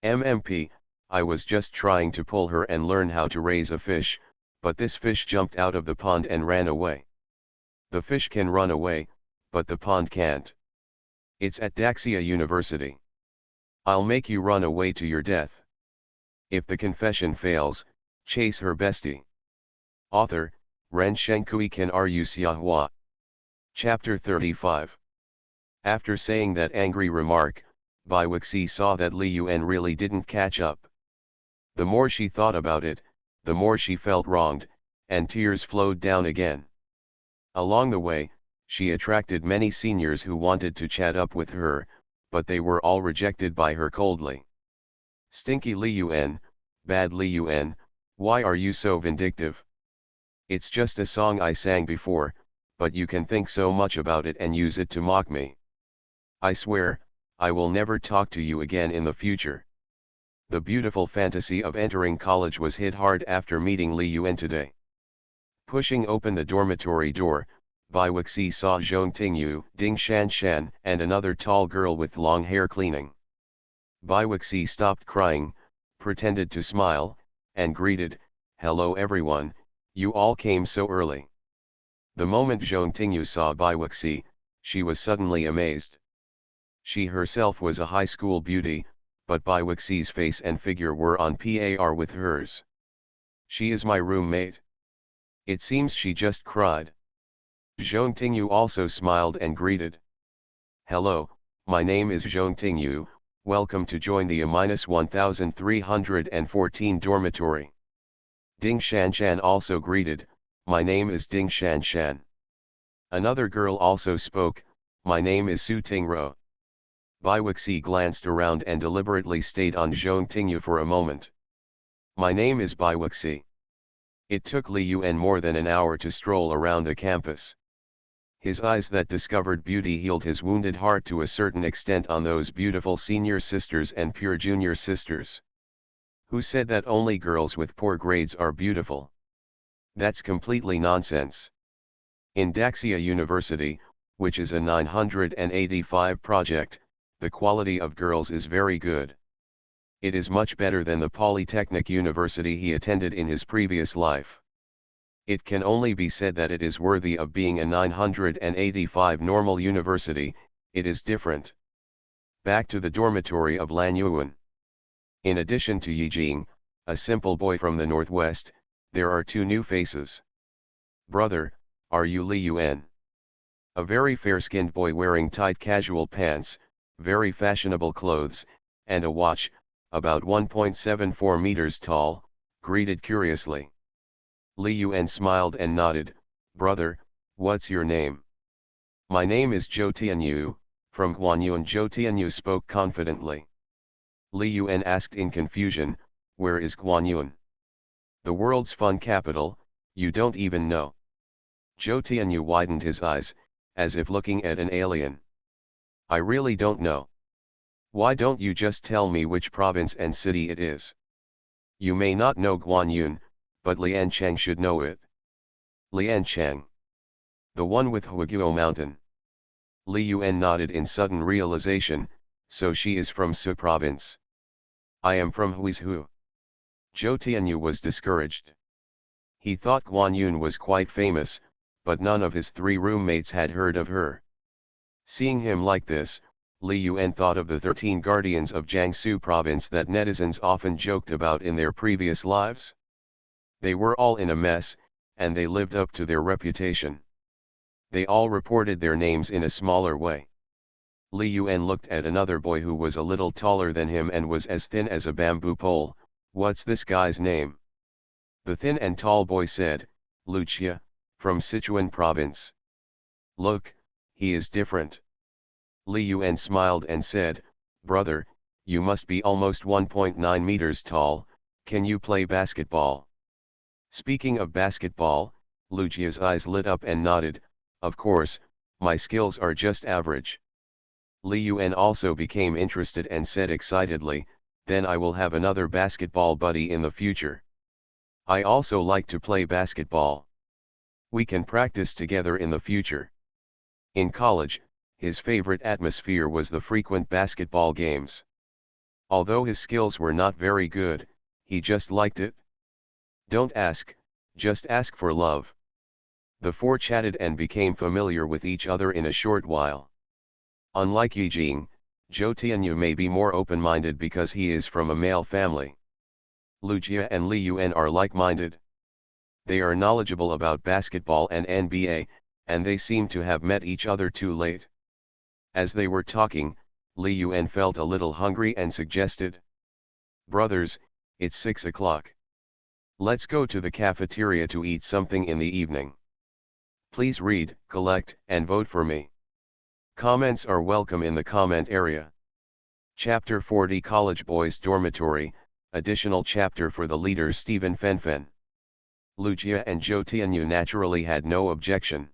"MMP, I was just trying to pull her and learn how to raise a fish, but this fish jumped out of the pond and ran away." The fish can run away, but the pond can't. It's at Daxia University. I'll make you run away to your death. If the confession fails, chase her bestie. Author, Ren Shenkui Ken Ru Xiahua. Chapter 35. After saying that angry remark, Bai Wuxi saw that Li Yuan really didn't catch up. The more she thought about it, the more she felt wronged, and tears flowed down again. Along the way, she attracted many seniors who wanted to chat up with her, but they were all rejected by her coldly. "Stinky Li Yuan, bad Li Yuan, why are you so vindictive? It's just a song I sang before, but you can think so much about it and use it to mock me. I swear, I will never talk to you again in the future." The beautiful fantasy of entering college was hit hard after meeting Li Yuan today. Pushing open the dormitory door, Bai Wuxi saw Zhong Tingyu, Ding Shanshan, and another tall girl with long hair cleaning. Bai Wuxi stopped crying, pretended to smile, and greeted, "Hello everyone, you all came so early." The moment Zhong Tingyu saw Bai Wuxi, she was suddenly amazed. She herself was a high school beauty, but Bai Wuxi's face and figure were on par with hers. "She is my roommate." It seems she just cried. Zhong Tingyu also smiled and greeted. "Hello, my name is Zhong Tingyu, welcome to join the A-1314 dormitory." Ding Shanshan also greeted, "My name is Ding Shanshan." Another girl also spoke, "My name is Su Tingro." Bai Wuxi glanced around and deliberately stayed on Zhong Tingyu for a moment. "My name is Bai Wuxi." It took Li Yuan more than an hour to stroll around the campus. His eyes that discovered beauty healed his wounded heart to a certain extent on those beautiful senior sisters and pure junior sisters. Who said that only girls with poor grades are beautiful? That's completely nonsense. In Daxia University, which is a 985 project, the quality of girls is very good. It is much better than the Polytechnic University he attended in his previous life. It can only be said that it is worthy of being a 985 normal university. It is different. Back to the dormitory of Lan Yuan. In addition to Yijing, a simple boy from the northwest, there are two new faces. Brother, are you Li Yuan? A very fair-skinned boy wearing tight casual pants, very fashionable clothes, and a watch, about 1.74 meters tall, greeted curiously. Li Yuan smiled and nodded. Brother, what's your name? My name is Zhou Tianyu, from Guanyuan. Zhou Tianyu spoke confidently. Li Yuan asked in confusion, where is Guanyuan? The world's fun capital, you don't even know. Zhou Tianyu widened his eyes, as if looking at an alien. I really don't know. Why don't you just tell me which province and city it is? You may not know Guanyuan, but Lianchang should know it. Lianchang. The one with Huaguo Mountain. Li Yuan nodded in sudden realization, so she is from Su province. I am from Huizhu. Zhou Tianyu was discouraged. He thought Guanyuan was quite famous, but none of his three roommates had heard of her. Seeing him like this, Li Yuan thought of the 13 guardians of Jiangsu province that netizens often joked about in their previous lives. They were all in a mess, and they lived up to their reputation. They all reported their names in a smaller way. Li Yuan looked at another boy who was a little taller than him and was as thin as a bamboo pole. What's this guy's name? The thin and tall boy said, Lucia, from Sichuan province. Look, he is different. Li Yuan smiled and said, Brother, you must be almost 1.9 meters tall, can you play basketball? Speaking of basketball, Lucia's eyes lit up and nodded, of course, my skills are just average. Li Yuan also became interested and said excitedly, then I will have another basketball buddy in the future. I also like to play basketball. We can practice together in the future. In college, his favorite atmosphere was the frequent basketball games. Although his skills were not very good, he just liked it. Don't ask, just ask for love. The four chatted and became familiar with each other in a short while. Unlike Yijing, Zhou Tianyu may be more open-minded because he is from a male family. Lucia and Li Yuan are like-minded. They are knowledgeable about basketball and NBA, and they seem to have met each other too late. As they were talking, Li Yuan felt a little hungry and suggested, Brothers, it's 6 o'clock. Let's go to the cafeteria to eat something in the evening. Please read, collect, and vote for me. Comments are welcome in the comment area. Chapter 40 College Boys Dormitory, additional chapter for the leader Stephen Fenfen. Lucia and Zhou Tianyu naturally had no objection.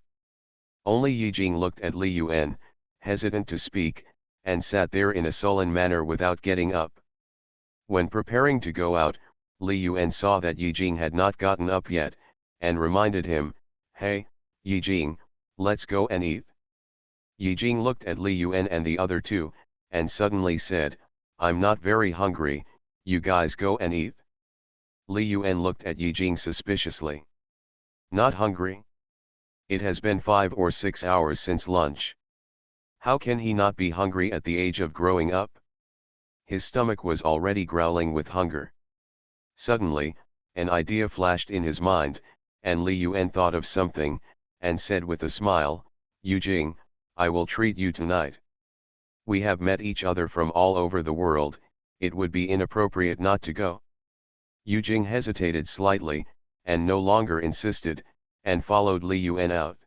Only Yijing looked at Li Yuan, hesitant to speak, and sat there in a sullen manner without getting up. When preparing to go out, Li Yuan saw that Yijing had not gotten up yet, and reminded him, Hey, Yijing, let's go and eat. Yijing looked at Li Yuan and the other two, and suddenly said, I'm not very hungry, you guys go and eat. Li Yuan looked at Yijing suspiciously. Not hungry? It has been 5 or 6 hours since lunch. How can he not be hungry at the age of growing up? His stomach was already growling with hunger. Suddenly, an idea flashed in his mind, and Li Yuan thought of something, and said with a smile, Yijing, I will treat you tonight. We have met each other from all over the world, it would be inappropriate not to go. Yijing hesitated slightly, and no longer insisted, and followed Li Yuan out.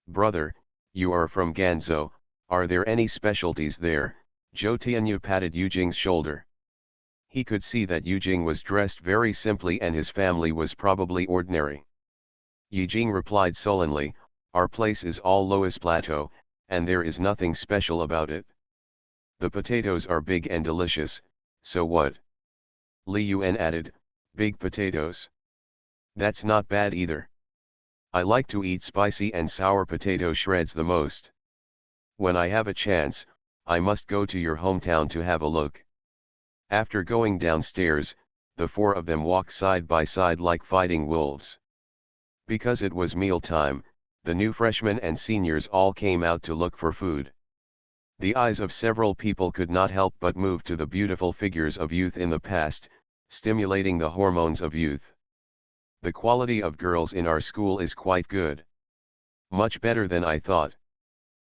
Brother, you are from Ganzhou, are there any specialties there? Zhou Tianyu patted Yijing's shoulder. He could see that Yijing was dressed very simply and his family was probably ordinary. Yijing replied sullenly, our place is all Loess Plateau, and there is nothing special about it. The potatoes are big and delicious, so what? Li Yuan added, big potatoes. That's not bad either. I like to eat spicy and sour potato shreds the most. When I have a chance, I must go to your hometown to have a look. After going downstairs, the four of them walked side by side like fighting wolves. Because it was mealtime, the new freshmen and seniors all came out to look for food. The eyes of several people could not help but move to the beautiful figures of youth in the past, stimulating the hormones of youth. The quality of girls in our school is quite good. Much better than I thought.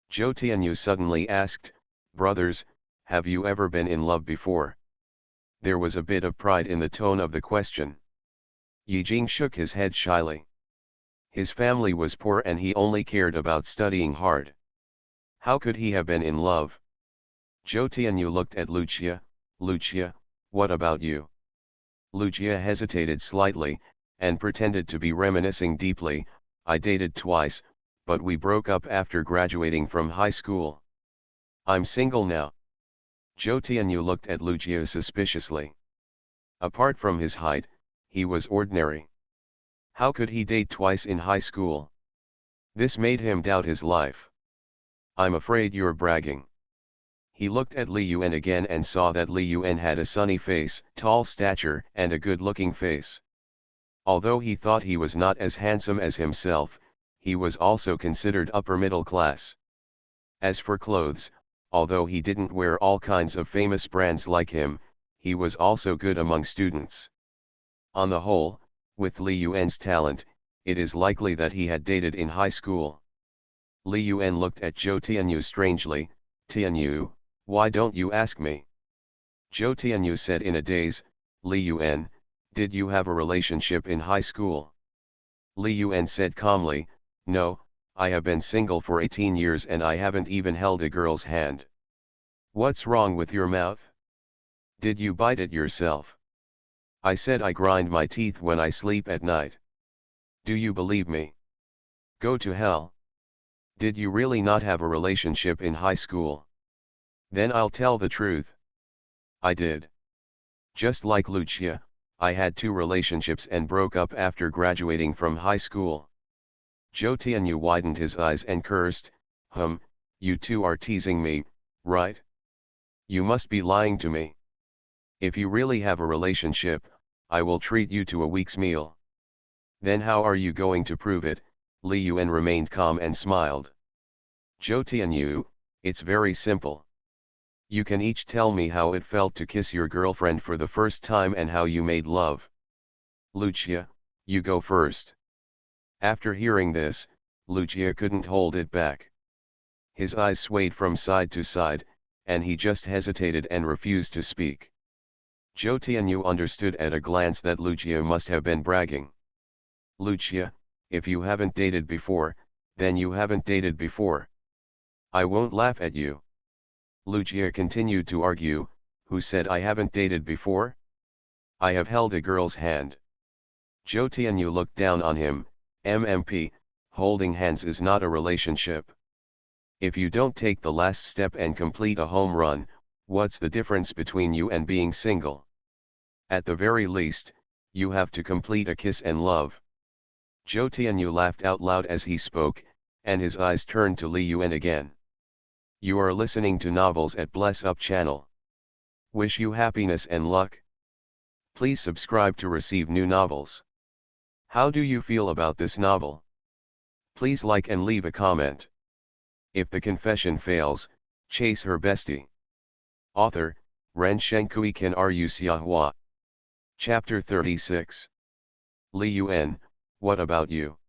Zhou Tianyu suddenly asked, "Brothers, have you ever been in love before?" There was a bit of pride in the tone of the question. Yi Jing shook his head shyly. His family was poor and he only cared about studying hard. How could he have been in love? Zhou Tianyu looked at Lucia. "Lucia, what about you?" Lucia hesitated slightly, and pretended to be reminiscing deeply. "I dated twice, but we broke up after graduating from high school. I'm single now." Zhou Tianyu looked at Lucia suspiciously. Apart from his height, he was ordinary. How could he date twice in high school? This made him doubt his life. "I'm afraid you're bragging." He looked at Li Yuan again and saw that Li Yuan had a sunny face, tall stature, and a good-looking face. Although he thought he was not as handsome as himself, he was also considered upper middle class. As for clothes, although he didn't wear all kinds of famous brands like him, he was also good among students. On the whole, with Li Yuan's talent, it is likely that he had dated in high school. Li Yuan looked at Zhou Tianyu strangely. "Tianyu, why don't you ask me?" Zhou Tianyu said in a daze. "Li Yuan, did you have a relationship in high school?" Li Yuan said calmly, "No, I have been single for 18 years and I haven't even held a girl's hand." "What's wrong with your mouth? Did you bite it yourself?" "I said I grind my teeth when I sleep at night. Do you believe me?" "Go to hell. Did you really not have a relationship in high school?" "Then I'll tell the truth. I did. Just like Lucia, I had 2 relationships and broke up after graduating from high school." Zhou Tianyu widened his eyes and cursed, You two are teasing me, right? You must be lying to me. If you really have a relationship, I will treat you to a week's meal." "Then how are you going to prove it?" Li Yuan remained calm and smiled. "Zhou Tianyu, it's very simple. You can each tell me how it felt to kiss your girlfriend for the first time and how you made love. Lucia, you go first." After hearing this, Lucia couldn't hold it back. His eyes swayed from side to side, and he just hesitated and refused to speak. Zhou Tianyu understood at a glance that Lucia must have been bragging. "Lucia, if you haven't dated before, then you haven't dated before. I won't laugh at you." Lucia continued to argue. "Who said I haven't dated before? I have held a girl's hand." Zhou Tianyu looked down on him. "MMP, holding hands is not a relationship. If you don't take the last step and complete a home run, what's the difference between you and being single? At the very least, you have to complete a kiss and love." Zhou Tianyu laughed out loud as he spoke, and his eyes turned to Li Yuan again. "You are listening to Novels at Bless Up channel. Wish you happiness and luck. Please subscribe to receive new novels. How do you feel about this novel? Please like and leave a comment. If the confession fails, chase her bestie." Author, Ren Shenkui Ken Ru Xiahua. Chapter 36. "Li Yuan, what about you?"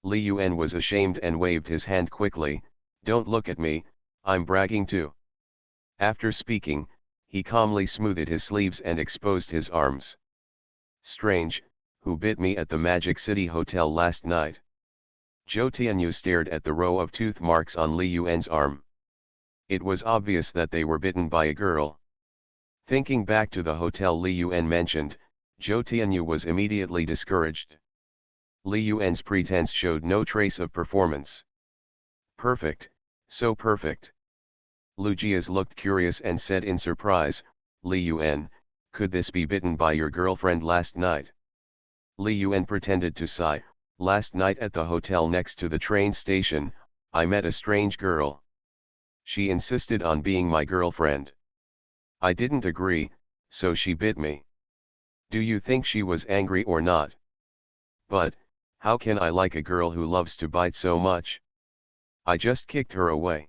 Li Yuan was ashamed and waved his hand quickly. "Don't look at me, I'm bragging too." After speaking, he calmly smoothed his sleeves and exposed his arms. "Strange, who bit me at the Magic City Hotel last night?" Zhou Tianyu stared at the row of tooth marks on Li Yuan's arm. It was obvious that they were bitten by a girl. Thinking back to the hotel Li Yuan mentioned, Zhou Tianyu was immediately discouraged. Li Yuan's pretense showed no trace of performance. "Perfect, so perfect." Lucius looked curious and said in surprise, "Li Yuan, could this be bitten by your girlfriend last night?" Li Yuan pretended to sigh. Last night at the hotel next to the train station, I met a strange girl. She insisted on being my girlfriend. I didn't agree, so she bit me. Do you think she was angry or not? But, how can I like a girl who loves to bite so much? I just kicked her away.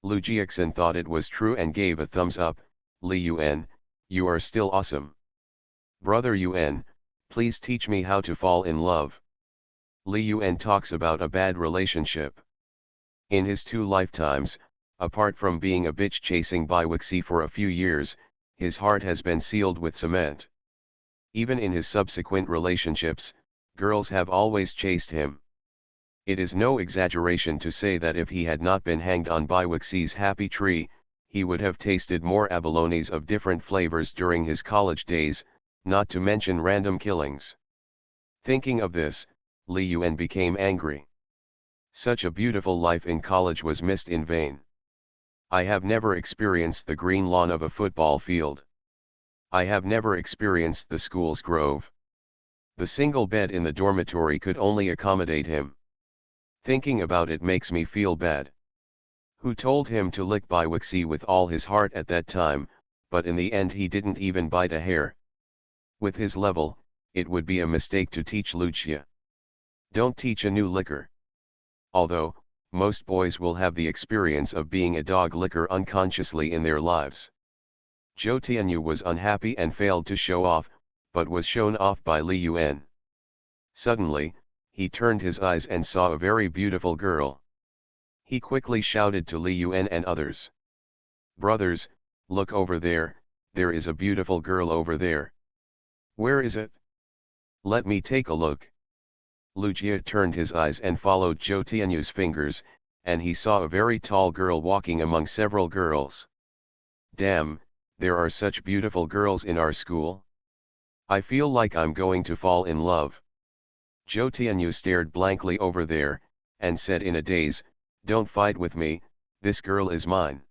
Lu Jiaxin thought it was true and gave a thumbs up. Li Yuan, you are still awesome. Brother Yuan, please teach me how to fall in love. Li Yuan talks about a bad relationship. In his 2 lifetimes, apart from being a bitch chasing Biwixi for a few years, his heart has been sealed with cement. Even in his subsequent relationships, girls have always chased him. It is no exaggeration to say that if he had not been hanged on Biwixi's happy tree, he would have tasted more abalones of different flavors during his college days, not to mention random killings. Thinking of this, Li Yuan became angry. Such a beautiful life in college was missed in vain. I have never experienced the green lawn of a football field. I have never experienced the school's grove. The single bed in the dormitory could only accommodate him. Thinking about it makes me feel bad. Who told him to lick Biwixi with all his heart at that time, but in the end he didn't even bite a hair. With his level, it would be a mistake to teach Lucia. Don't teach a new licker. Although, most boys will have the experience of being a dog licker unconsciously in their lives. Zhou Tianyu was unhappy and failed to show off, but was shown off by Li Yuan. Suddenly, he turned his eyes and saw a very beautiful girl. He quickly shouted to Li Yuan and others. Brothers, look over there, there is a beautiful girl over there. Where is it? Let me take a look. Lu Jia turned his eyes and followed Zhou Tianyu's fingers, and he saw a very tall girl walking among several girls. Damn, there are such beautiful girls in our school. I feel like I'm going to fall in love. Zhou Tianyu stared blankly over there, and said in a daze, don't fight with me, this girl is mine.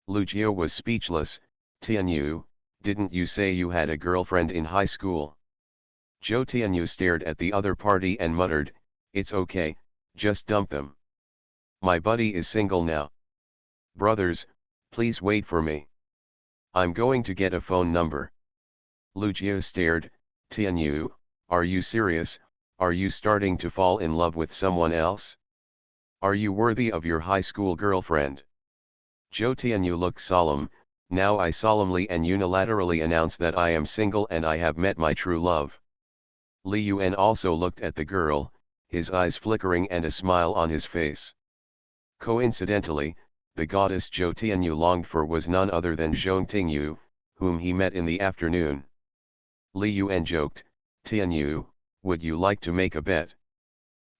Lu Jia was speechless. Tianyu, didn't you say you had a girlfriend in high school? Zhou Tianyu stared at the other party and muttered, it's okay, just dump them. My buddy is single now. Brothers, please wait for me. I'm going to get a phone number. Lu Jia stared. Tianyu, are you serious? Are you starting to fall in love with someone else? Are you worthy of your high school girlfriend? Zhou Tianyu looked solemn. Now I solemnly and unilaterally announce that I am single and I have met my true love. Li Yuan also looked at the girl, his eyes flickering and a smile on his face. Coincidentally, the goddess Zhou Tianyu longed for was none other than Zhong Tingyu, whom he met in the afternoon. Li Yuan joked, Tianyu, would you like to make a bet?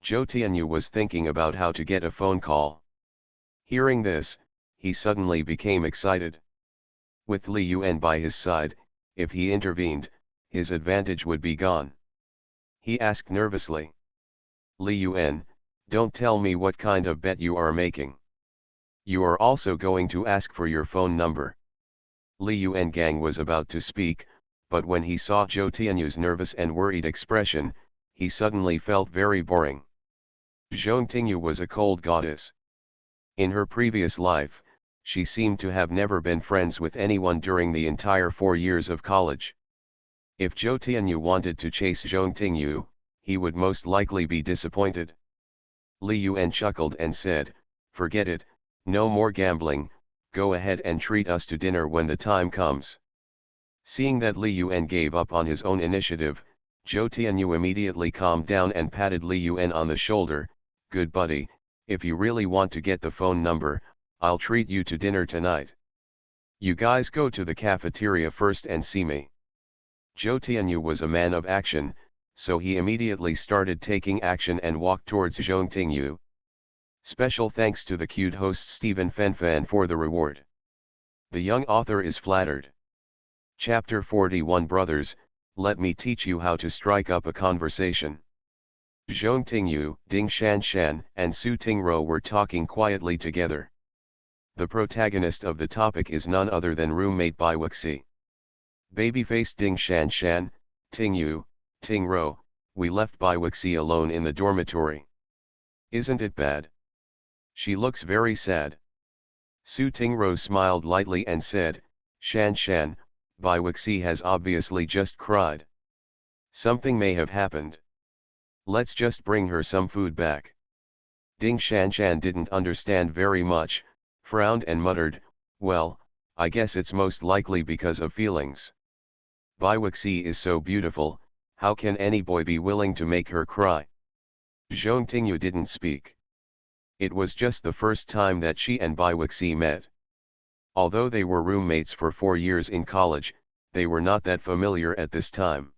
Zhou Tianyu was thinking about how to get a phone call. Hearing this, he suddenly became excited. With Li Yuan by his side, if he intervened, his advantage would be gone. He asked nervously. Li Yuan, don't tell me what kind of bet you are making. You are also going to ask for your phone number. Li Yuan Gang was about to speak, but when he saw Zhou Tianyu's nervous and worried expression, he suddenly felt very boring. Zhong Tingyu was a cold goddess. In her previous life, she seemed to have never been friends with anyone during the entire 4 years of college. If Zhou Tianyu wanted to chase Zhong Tingyu, he would most likely be disappointed. Li Yuan chuckled and said, forget it, no more gambling, go ahead and treat us to dinner when the time comes. Seeing that Li Yuan gave up on his own initiative, Zhou Tianyu immediately calmed down and patted Li Yuan on the shoulder. Good buddy, if you really want to get the phone number, I'll treat you to dinner tonight. You guys go to the cafeteria first and see me. Zhou Tianyu was a man of action, so he immediately started taking action and walked towards Zhong Tingyu. Special thanks to the cute host Stephen Fenfan for the reward. The young author is flattered. Chapter 41 Brothers, let me teach you how to strike up a conversation. Zhong Tingyu, Ding Shanshan, and Su Tingro were talking quietly together. The protagonist of the topic is none other than roommate Biwixi. Baby-faced Ding Shanshan, Tingyu, Ting-ro, we left Biwixi alone in the dormitory. Isn't it bad? She looks very sad. Su Ting-ro smiled lightly and said, Shan Shan, Biwixi has obviously just cried. Something may have happened. Let's just bring her some food back. Ding Shan Shan didn't understand very much, frowned and muttered, well, I guess it's most likely because of feelings. Biwixi is so beautiful, how can any boy be willing to make her cry? Zhong Tingyu didn't speak. It was just the first time that she and Biwixi met. Although they were roommates for 4 years in college, they were not that familiar at this time.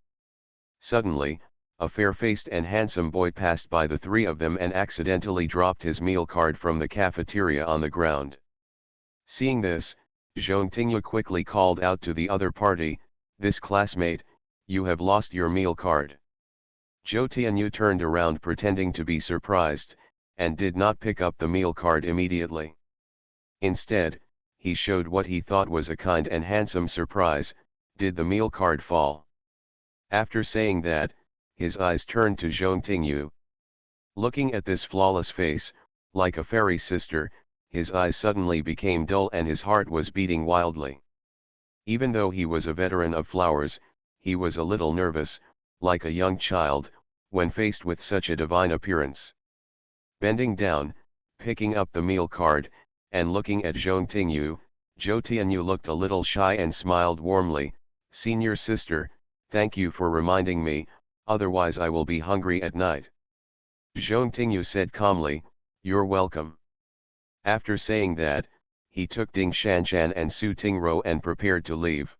Suddenly, a fair-faced and handsome boy passed by the three of them and accidentally dropped his meal card from the cafeteria on the ground. Seeing this, Zhong Tingyu quickly called out to the other party, this classmate, you have lost your meal card. Zhou Tianyu turned around pretending to be surprised, and did not pick up the meal card immediately. Instead, he showed what he thought was a kind and handsome surprise, did the meal card fall? After saying that, his eyes turned to Zhong Tingyu. Looking at this flawless face, like a fairy sister, his eyes suddenly became dull and his heart was beating wildly. Even though he was a veteran of flowers, he was a little nervous, like a young child, when faced with such a divine appearance. Bending down, picking up the meal card, and looking at Zhong Tingyu, Zhou Tianyu looked a little shy and smiled warmly, Senior sister, thank you for reminding me, otherwise I will be hungry at night. Zhong Tingyu said calmly, you're welcome. After saying that, he took Ding Shanshan and Su Tingro and prepared to leave.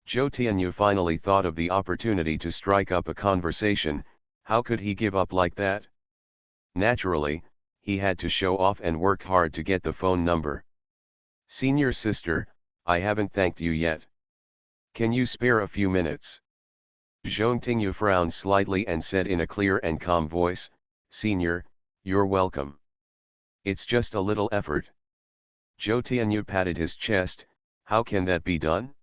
Zhou Tianyu finally thought of the opportunity to strike up a conversation, how could he give up like that? Naturally, he had to show off and work hard to get the phone number. Senior sister, I haven't thanked you yet. Can you spare a few minutes? Zhong Tingyu frowned slightly and said in a clear and calm voice, Senior, you're welcome. It's just a little effort. Zhou Tianyu patted his chest, how can that be done?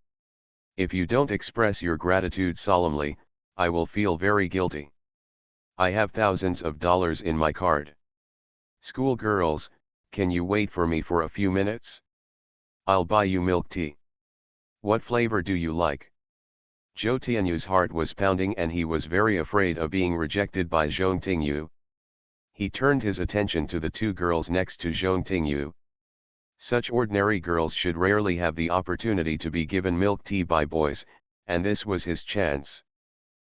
If you don't express your gratitude solemnly, I will feel very guilty. I have thousands of dollars in my card. Schoolgirls, can you wait for me for a few minutes? I'll buy you milk tea. What flavor do you like? Zhou Tianyu's heart was pounding and he was very afraid of being rejected by Zhong Tingyu. He turned his attention to the two girls next to Zhong Tingyu. Such ordinary girls should rarely have the opportunity to be given milk tea by boys, and this was his chance.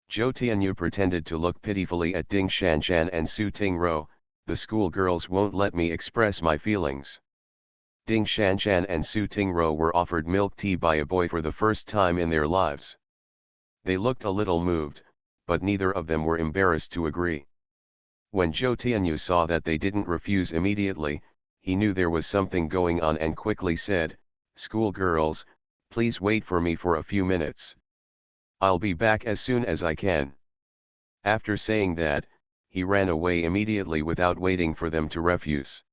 Zhou Tianyu pretended to look pitifully at Ding Shanshan and Su Tingro, the schoolgirls won't let me express my feelings. Ding Shanshan and Su Tingro were offered milk tea by a boy for the first time in their lives. They looked a little moved, but neither of them were embarrassed to agree. When Zhou Tianyu saw that they didn't refuse immediately, he knew there was something going on and quickly said, Schoolgirls, please wait for me for a few minutes. I'll be back as soon as I can. After saying that, he ran away immediately without waiting for them to refuse.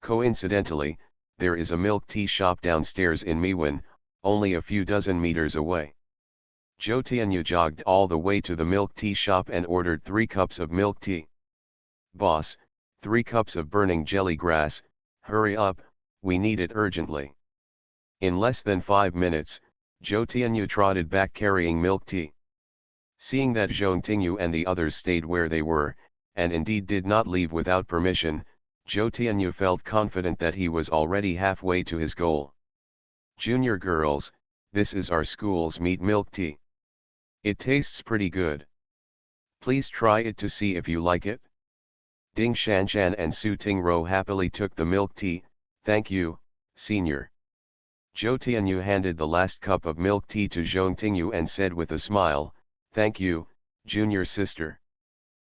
Coincidentally, there is a milk tea shop downstairs in Miwan, only a few dozen meters away. Zhou Tianyu jogged all the way to the milk tea shop and ordered 3 cups of milk tea. Boss, 3 cups of burning jelly grass, hurry up, we need it urgently. In less than 5 minutes, Zhou Tianyu trotted back carrying milk tea. Seeing that Zhong Tingyu and the others stayed where they were, and indeed did not leave without permission, Zhou Tianyu felt confident that he was already halfway to his goal. Junior girls, this is our school's meat milk tea. It tastes pretty good. Please try it to see if you like it. Ding Shanshan and Su Tingro happily took the milk tea, thank you, senior. Zhou Tianyu handed the last cup of milk tea to Zhong Tingyu and said with a smile, thank you, junior sister.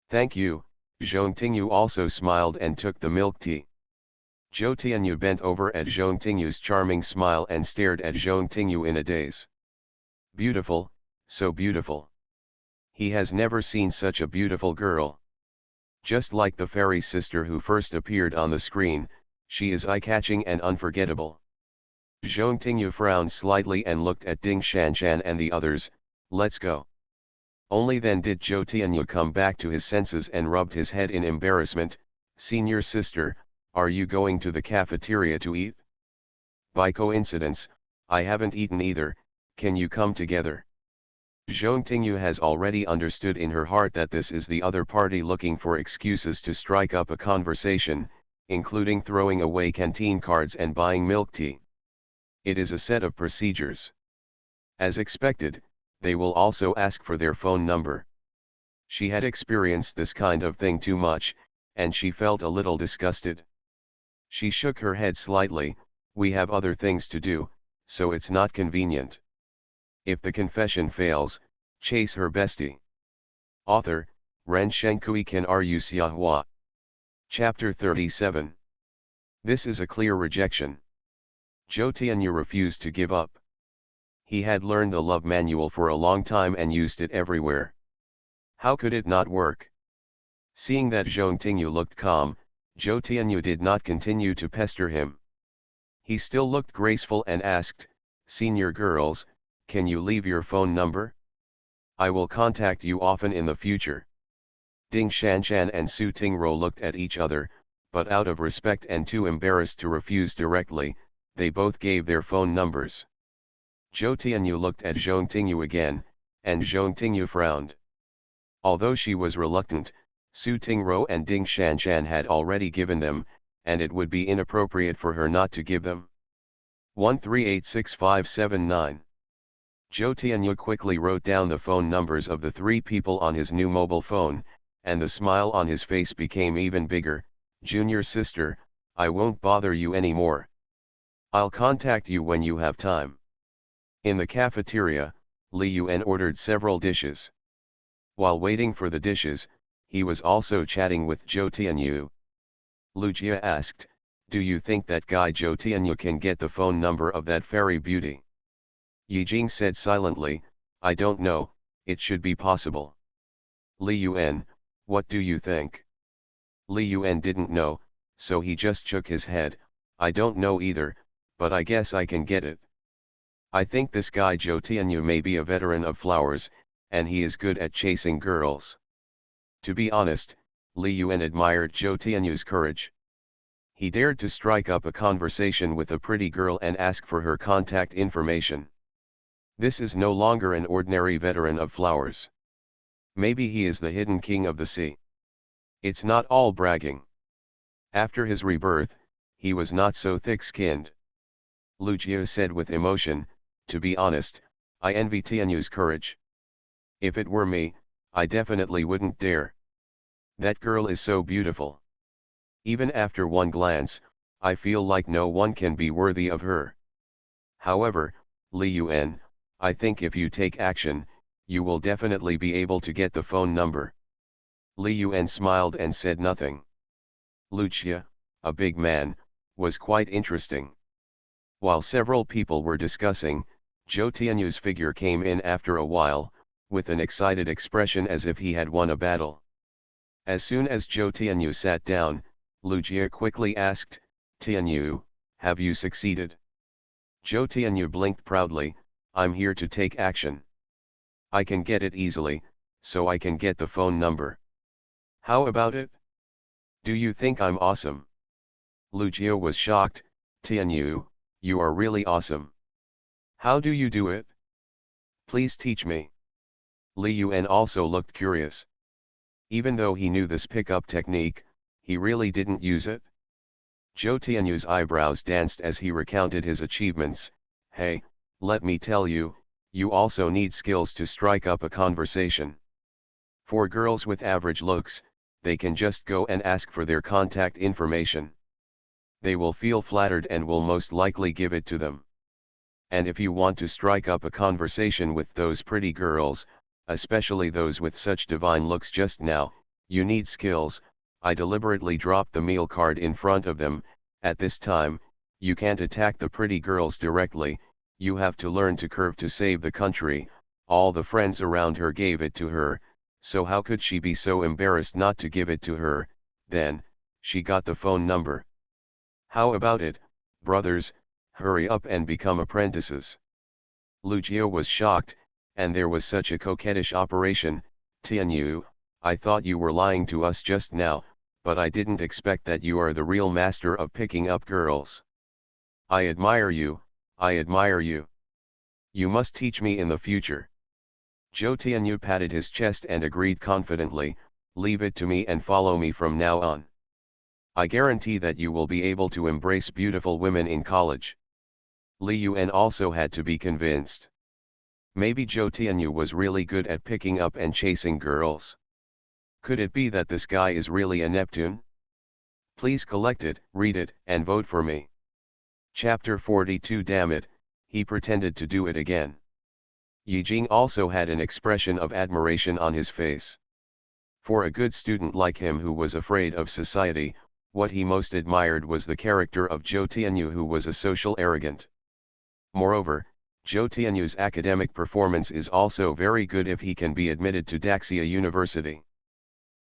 Thank you, Zhong Tingyu also smiled and took the milk tea. Zhou Tianyu bent over at Zhong Tingyu's charming smile and stared at Zhong Tingyu in a daze. Beautiful, so beautiful. He has never seen such a beautiful girl. Just like the fairy sister who first appeared on the screen, she is eye-catching and unforgettable. Zhong Tingyu frowned slightly and looked at Ding Shanshan and the others, let's go. Only then did Zhou Tianyu come back to his senses and rubbed his head in embarrassment. Senior sister, are you going to the cafeteria to eat? By coincidence, I haven't eaten either, can you come together? Zhou Tianyu has already understood in her heart that this is the other party looking for excuses to strike up a conversation, including throwing away canteen cards and buying milk tea. It is a set of procedures. As expected, they will also ask for their phone number. She had experienced this kind of thing too much, and she felt a little disgusted. She shook her head slightly. We have other things to do, so it's not convenient. If the confession fails, chase her bestie. Author, Ren Shenkui Kan Ru Xiahua. Chapter 37. This is a clear rejection. Zhou Tianyu refused to give up. He had learned the love manual for a long time and used it everywhere. How could it not work? Seeing that Zhou Tianyu looked calm, Zhou Tianyu did not continue to pester him. He still looked graceful and asked, "Senior girls, can you leave your phone number? I will contact you often in the future." Ding Shanshan and Su Tingro looked at each other, but out of respect and too embarrassed to refuse directly, they both gave their phone numbers. Zhou Tianyu looked at Zhou Tingyu again, and Zhou Tingyu frowned. Although she was reluctant, Su Tingro and Ding Shanshan had already given them, and it would be inappropriate for her not to give them. 1386579. Zhou Tianyu quickly wrote down the phone numbers of the three people on his new mobile phone, and the smile on his face became even bigger. "Junior sister, I won't bother you anymore. I'll contact you when you have time." In the cafeteria, Li Yuan ordered several dishes. While waiting for the dishes, he was also chatting with Zhou Tianyu. Lu Jia asked, "Do you think that guy Zhou Tianyu can get the phone number of that fairy beauty?" Yi Jing said silently, "I don't know, it should be possible." Li Yuan, what do you think? Li Yuan didn't know, so he just shook his head. "I don't know either, but I guess I can get it. I think this guy Zhou Tianyu may be a veteran of flowers, and he is good at chasing girls." To be honest, Li Yuan admired Zhou Tianyu's courage. He dared to strike up a conversation with a pretty girl and ask for her contact information. This is no longer an ordinary veteran of flowers. Maybe he is the hidden king of the sea. It's not all bragging. After his rebirth, he was not so thick-skinned. Lu Jia said with emotion, "To be honest, I envy Tianyu's courage. If it were me, I definitely wouldn't dare. That girl is so beautiful. Even after one glance, I feel like no one can be worthy of her. However, Li Yuan, I think if you take action, you will definitely be able to get the phone number." Li Yuan smiled and said nothing. Lu Jia, a big man, was quite interesting. While several people were discussing, Zhou Tianyu's figure came in after a while, with an excited expression as if he had won a battle. As soon as Zhou Tianyu sat down, Lu Jia quickly asked, "Tianyu, have you succeeded?" Zhou Tianyu blinked proudly, "I'm here to take action. I can get it easily, so I can get the phone number. How about it? Do you think I'm awesome?" Lu Jia was shocked. "Tianyu, you are really awesome. How do you do it? Please teach me." Li Yuan also looked curious. Even though he knew this pickup technique, he really didn't use it. Zhou Tianyu's eyebrows danced as he recounted his achievements. "Hey, let me tell you, you also need skills to strike up a conversation. For girls with average looks, they can just go and ask for their contact information. They will feel flattered and will most likely give it to them. And if you want to strike up a conversation with those pretty girls, especially those with such divine looks just now, you need skills." I deliberately dropped the meal card in front of them. "At this time, you can't attack the pretty girls directly, you have to learn to curve to save the country." All the friends around her gave it to her, so how could she be so embarrassed not to give it to her? Then, she got the phone number. "How about it, brothers, hurry up and become apprentices." Lu Jia was shocked, and there was such a coquettish operation. Tianyu, I thought you were lying to us just now, but I didn't expect that you are the real master of picking up girls. I admire you, I admire you. You must teach me in the future. Zhou Tianyu patted his chest and agreed confidently, leave it to me and follow me from now on. I guarantee that you will be able to embrace beautiful women in college. Li Yuan also had to be convinced. Maybe Zhou Tianyu was really good at picking up and chasing girls. Could it be that this guy is really a Neptune? Please collect it, read it, and vote for me. Chapter 42. Damn it, he pretended to do it again. Yi Jing also had an expression of admiration on his face. For a good student like him who was afraid of society, what he most admired was the character of Zhou Tianyu, who was a social arrogant. Moreover, Zhou Tianyu's academic performance is also very good if he can be admitted to Daxia University.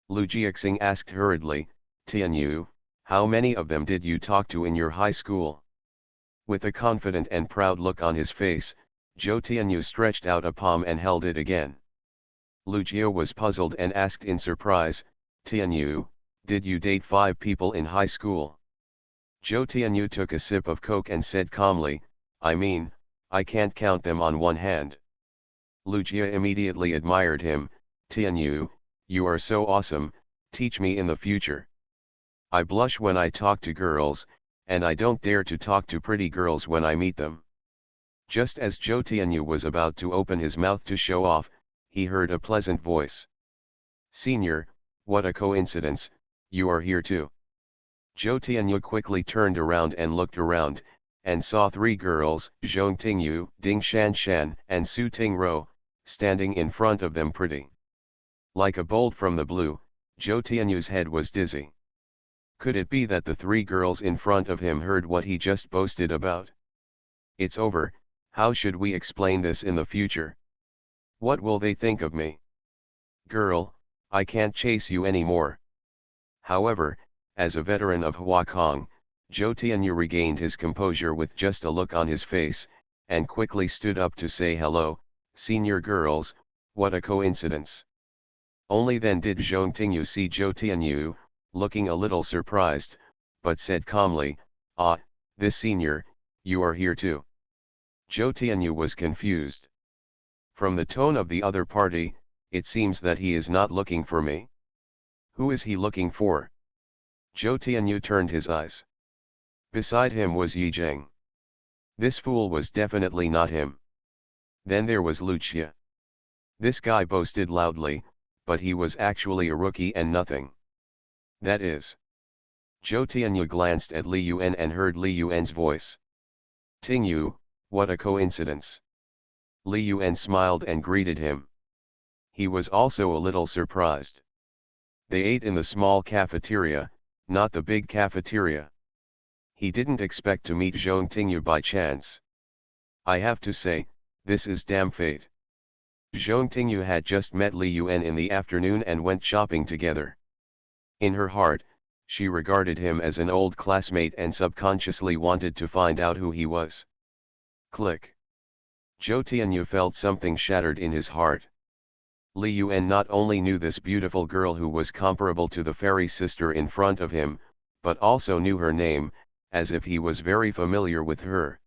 Lu Jiaxing asked hurriedly, Tianyu, how many of them did you talk to in your high school? With a confident and proud look on his face, Zhou Tianyu stretched out a palm and held it again. Lu Jia was puzzled and asked in surprise, Tianyu, did you date 5 people in high school? Zhou Tianyu took a sip of coke and said calmly, I mean, I can't count them on one hand. Lu Jia immediately admired him, Tianyu, you are so awesome, teach me in the future. I blush when I talk to girls, and I don't dare to talk to pretty girls when I meet them. Just as Zhou Tianyu was about to open his mouth to show off, he heard a pleasant voice. Senior, what a coincidence, you are here too. Zhou Tianyu quickly turned around and looked around, and saw 3 girls, Zhong Tingyu, Ding Shanshan, and Su Tingro, standing in front of them pretty. Like a bolt from the blue, Zhou Tianyu's head was dizzy. Could it be that the 3 girls in front of him heard what he just boasted about? It's over, how should we explain this in the future? What will they think of me? Girl, I can't chase you anymore. However, as a veteran of Huakong, Zhou Tianyu regained his composure with just a look on his face, and quickly stood up to say hello, senior girls, what a coincidence. Only then did Zhong Tingyu see Zhou Tianyu, looking a little surprised, but said calmly, ah, this senior, you are here too. Zhou Tianyu was confused. From the tone of the other party, it seems that he is not looking for me. Who is he looking for? Zhou Tianyu turned his eyes. Beside him was Yi Jing. This fool was definitely not him. Then there was Lu Jia. This guy boasted loudly, but he was actually a rookie and nothing. That is. Zhou Tianyu glanced at Li Yuan and heard Li Yuan's voice. Tingyu, what a coincidence. Li Yuan smiled and greeted him. He was also a little surprised. They ate in the small cafeteria, not the big cafeteria. He didn't expect to meet Zhong Tingyu by chance. I have to say, this is damn fate. Zhong Tingyu had just met Li Yuan in the afternoon and went shopping together. In her heart, she regarded him as an old classmate and subconsciously wanted to find out who he was. Click. Zhou Tianyu felt something shattered in his heart. Li Yuan not only knew this beautiful girl who was comparable to the fairy sister in front of him, but also knew her name, as if he was very familiar with her.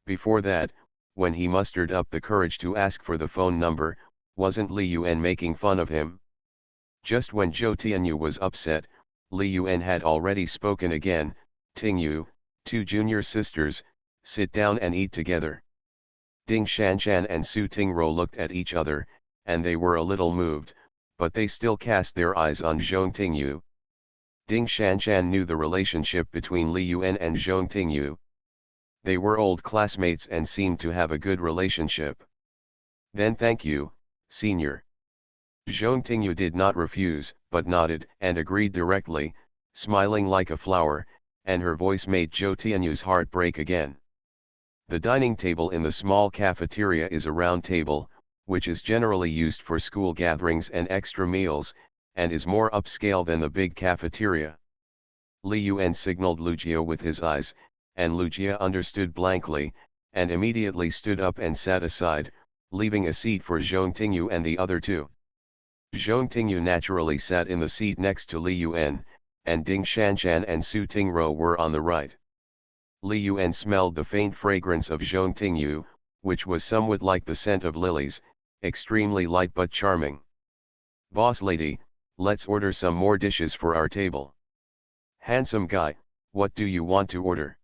Before that, when he mustered up the courage to ask for the phone number, wasn't Li Yuan making fun of him? Just when Zhou Tianyu was upset, Li Yuan had already spoken again, Tingyu, 2 junior sisters, sit down and eat together. Ding Shanshan and Su Tingro looked at each other, and they were a little moved, but they still cast their eyes on Zhong Tingyu. Ding Shanshan knew the relationship between Li Yuan and Zhong Tingyu. They were old classmates and seemed to have a good relationship. Then thank you, senior. Zhong Tingyu did not refuse, but nodded and agreed directly, smiling like a flower, and her voice made Zhou Tianyu's heart break again. The dining table in the small cafeteria is a round table, which is generally used for school gatherings and extra meals, and is more upscale than the big cafeteria. Li Yuan signaled Lu Jia with his eyes, and Lu Jia understood blankly, and immediately stood up and sat aside, leaving a seat for Zhong Tingyu and the other two. Zhong Tingyu naturally sat in the seat next to Li Yuan, and Ding Shanshan and Su Tingro were on the right. Li Yuan smelled the faint fragrance of Zhong Tingyu, which was somewhat like the scent of lilies, extremely light but charming. "Boss lady, let's order some more dishes for our table." "Handsome guy, what do you want to order?"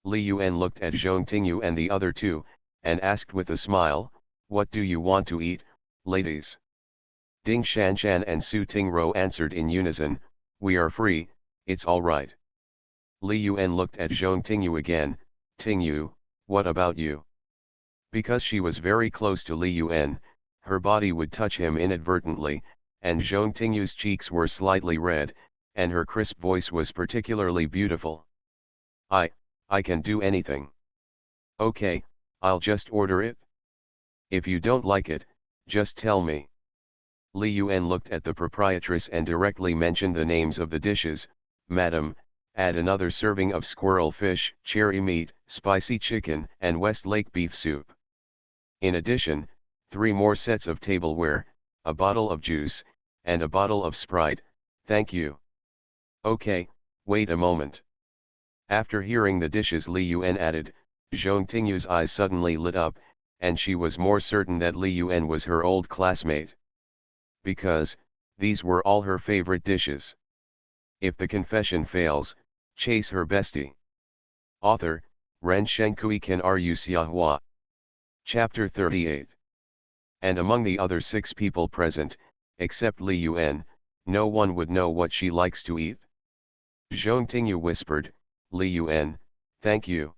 Li Yuan looked at Zhong Tingyu and the other two, and asked with a smile, "What do you want to eat, ladies?" Ding Shanshan and Su Tingro answered in unison, "We are free, it's all right." Li Yuan looked at Zhong Tingyu again, "Tingyu, what about you?" Because she was very close to Li Yuan, her body would touch him inadvertently, and Zhong Tingyu's cheeks were slightly red, and her crisp voice was particularly beautiful. I can do anything." "Okay, I'll just order it. If you don't like it, just tell me." Li Yuan looked at the proprietress and directly mentioned the names of the dishes. "Madam, add another serving of squirrel fish, cherry meat, spicy chicken, and Westlake beef soup. In addition, 3 more sets of tableware, a bottle of juice, and a bottle of Sprite, thank you." "Okay, wait a moment." After hearing the dishes Li Yuan added, Zhong Tingyu's eyes suddenly lit up, and she was more certain that Li Yuan was her old classmate. Because, these were all her favorite dishes. If the confession fails, chase her bestie. Author, Ren Shenkui Ken Ru Xiahua. Chapter 38. And among the other 6 people present, except Li Yuan, no one would know what she likes to eat. Zhong Tingyu whispered, "Li Yuan, thank you."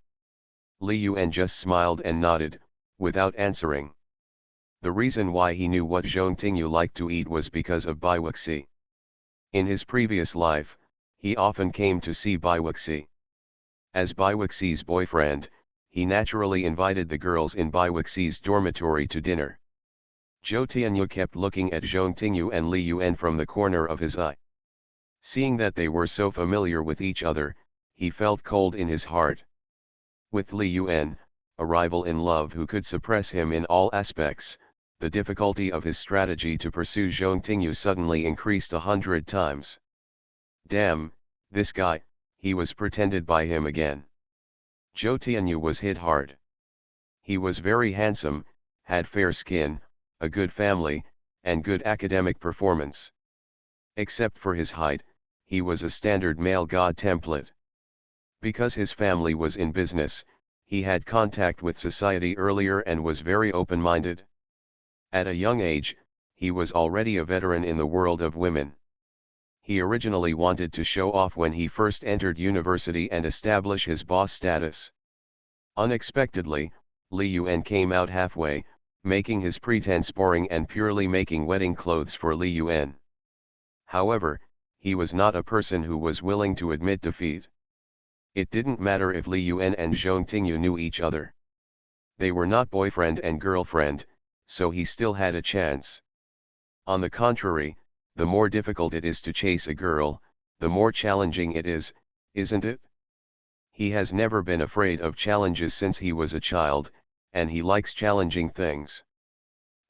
Li Yuan just smiled and nodded, without answering. The reason why he knew what Zhong Tingyu liked to eat was because of Baiwuxi. In his previous life, he often came to see Baiwuxi. As Baiwuxi's boyfriend, he naturally invited the girls in Baiwuxi's dormitory to dinner. Zhou Tianyu kept looking at Zhong Tingyu and Li Yuan from the corner of his eye. Seeing that they were so familiar with each other, he felt cold in his heart. With Li Yuan, a rival in love who could suppress him in all aspects, the difficulty of his strategy to pursue Zhong Tingyu suddenly increased 100 times. Damn, this guy, he was pretended by him again. Zhou Tianyu was hit hard. He was very handsome, had fair skin, a good family, and good academic performance. Except for his height, he was a standard male god template. Because his family was in business, he had contact with society earlier and was very open-minded. At a young age, he was already a veteran in the world of women. He originally wanted to show off when he first entered university and establish his boss status. Unexpectedly, Li Yuan came out halfway, making his pretense boring and purely making wedding clothes for Li Yuan. However, he was not a person who was willing to admit defeat. It didn't matter if Li Yuan and Zhong Tingyu knew each other. They were not boyfriend and girlfriend, so he still had a chance. On the contrary, the more difficult it is to chase a girl, the more challenging it is, isn't it? He has never been afraid of challenges since he was a child, and he likes challenging things.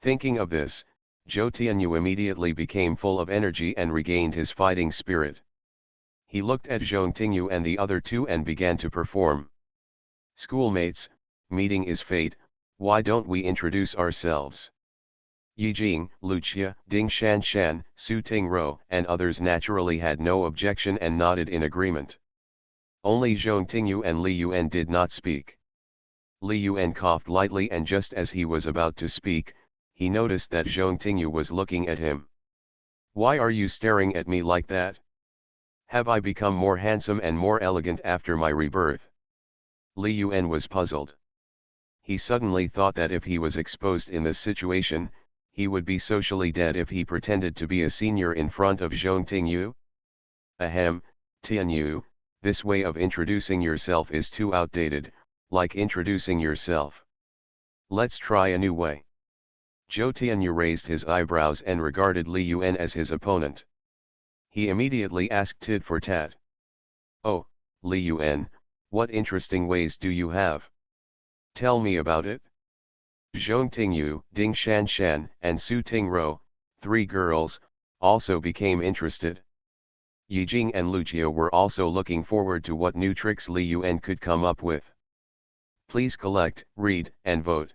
Thinking of this, Zhou Tianyu immediately became full of energy and regained his fighting spirit. He looked at Zhong Tingyu and the other two and began to perform. "Schoolmates, meeting is fate, why don't we introduce ourselves?" Yijing, Lucia, Ding Shanshan, Su Tingro and others naturally had no objection and nodded in agreement. Only Zhong Tingyu and Li Yuan did not speak. Li Yuan coughed lightly, and just as he was about to speak, he noticed that Zhong Tingyu was looking at him. "Why are you staring at me like that? Have I become more handsome and more elegant after my rebirth?" Li Yuan was puzzled. He suddenly thought that if he was exposed in this situation, he would be socially dead if he pretended to be a senior in front of Zhong Tingyu. "Ahem, Tianyu, this way of introducing yourself is too outdated, like introducing yourself. Let's try a new way." Zhou Tianyu raised his eyebrows and regarded Li Yuan as his opponent. He immediately asked tit for tat. "Oh, Li Yuan, what interesting ways do you have? Tell me about it." Zhong Tingyu, Ding Shanshan, and Su Tingro, 3 girls, also became interested. Yijing and Lucia were also looking forward to what new tricks Li Yuan could come up with. Please collect, read, and vote.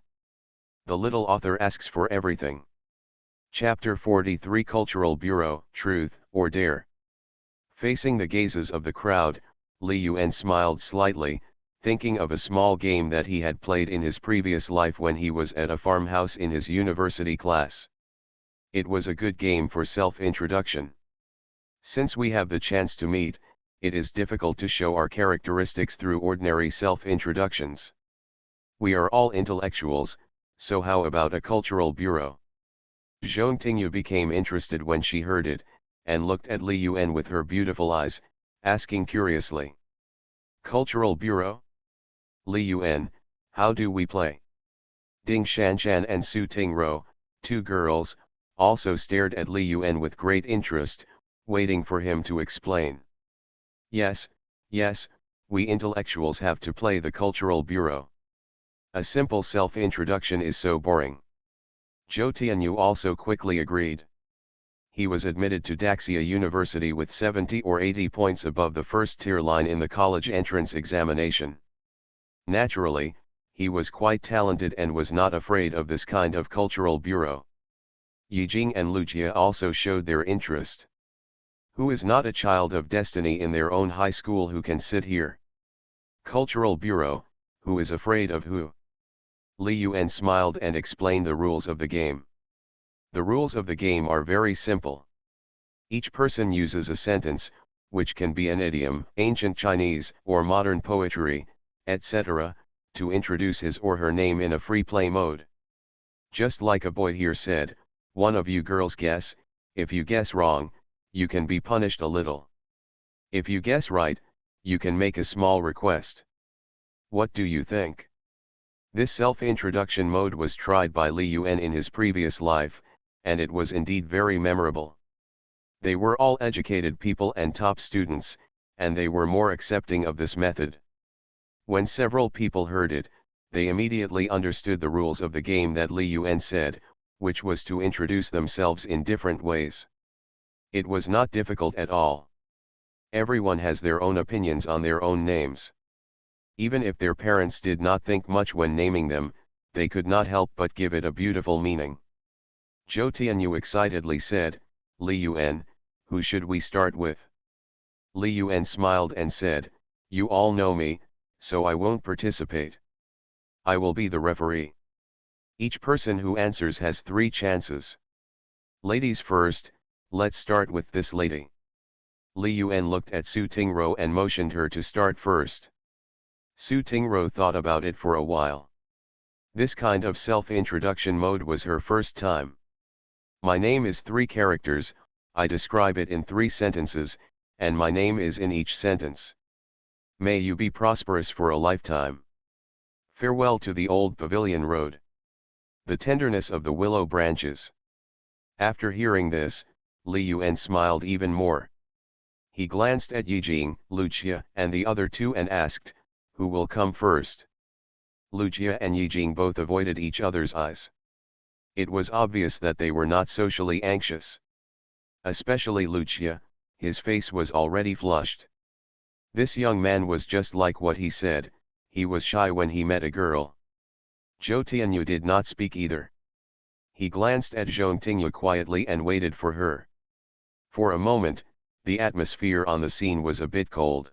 The little author asks for everything. Chapter 43 Cultural Bureau, Truth or Dare. Facing the gazes of the crowd, Li Yuan smiled slightly, thinking of a small game that he had played in his previous life when he was at a farmhouse in his university class. It was a good game for self-introduction. Since we have the chance to meet, it is difficult to show our characteristics through ordinary self-introductions. We are all intellectuals, so how about a cultural bureau? Zhong Tingyu became interested when she heard it, and looked at Li Yuan with her beautiful eyes, asking curiously. Cultural bureau? Li Yuan, how do we play? Ding Shanshan and Su Tingro, 2 girls, also stared at Li Yuan with great interest, waiting for him to explain. Yes, we intellectuals have to play the cultural bureau. A simple self-introduction is so boring. Zhou Tianyu also quickly agreed. He was admitted to Daxia University with 70 or 80 points above the first-tier line in the college entrance examination. Naturally, he was quite talented and was not afraid of this kind of cultural bureau. Yijing and Lucia also showed their interest. Who is not a child of destiny in their own high school who can sit here? Cultural bureau, who is afraid of who? Li Yuan smiled and explained the rules of the game. The rules of the game are very simple. Each person uses a sentence, which can be an idiom, ancient Chinese, or modern poetry, etc., to introduce his or her name in a free play mode. Just like a boy here said, one of you girls guess, if you guess wrong, you can be punished a little. If you guess right, you can make a small request. What do you think? This self-introduction mode was tried by Li Yuan in his previous life, and it was indeed very memorable. They were all educated people and top students, and they were more accepting of this method. When several people heard it, they immediately understood the rules of the game that Li Yuan said, which was to introduce themselves in different ways. It was not difficult at all. Everyone has their own opinions on their own names. Even if their parents did not think much when naming them, they could not help but give it a beautiful meaning. Zhou Tianyu excitedly said, Li Yuan, who should we start with? Li Yuan smiled and said, you all know me, so I won't participate. I will be the referee. Each person who answers has 3 chances. Ladies first, let's start with this lady. Li Yuan looked at Su Tingro and motioned her to start first. Su Tingro thought about it for a while. This kind of self-introduction mode was her first time. My name is 3 characters, I describe it in 3 sentences, and my name is in each sentence. May you be prosperous for a lifetime. Farewell to the old pavilion road. The tenderness of the willow branches. After hearing this, Li Yuan smiled even more. He glanced at Yijing, Lucia, and the other 2 and asked, who will come first? Lucia and Yijing both avoided each other's eyes. It was obvious that they were not socially anxious. Especially Lucia, his face was already flushed. This young man was just like what he said, he was shy when he met a girl. Zhou Tianyu did not speak either. He glanced at Zhong Tingyu quietly and waited for her. For a moment, the atmosphere on the scene was a bit cold.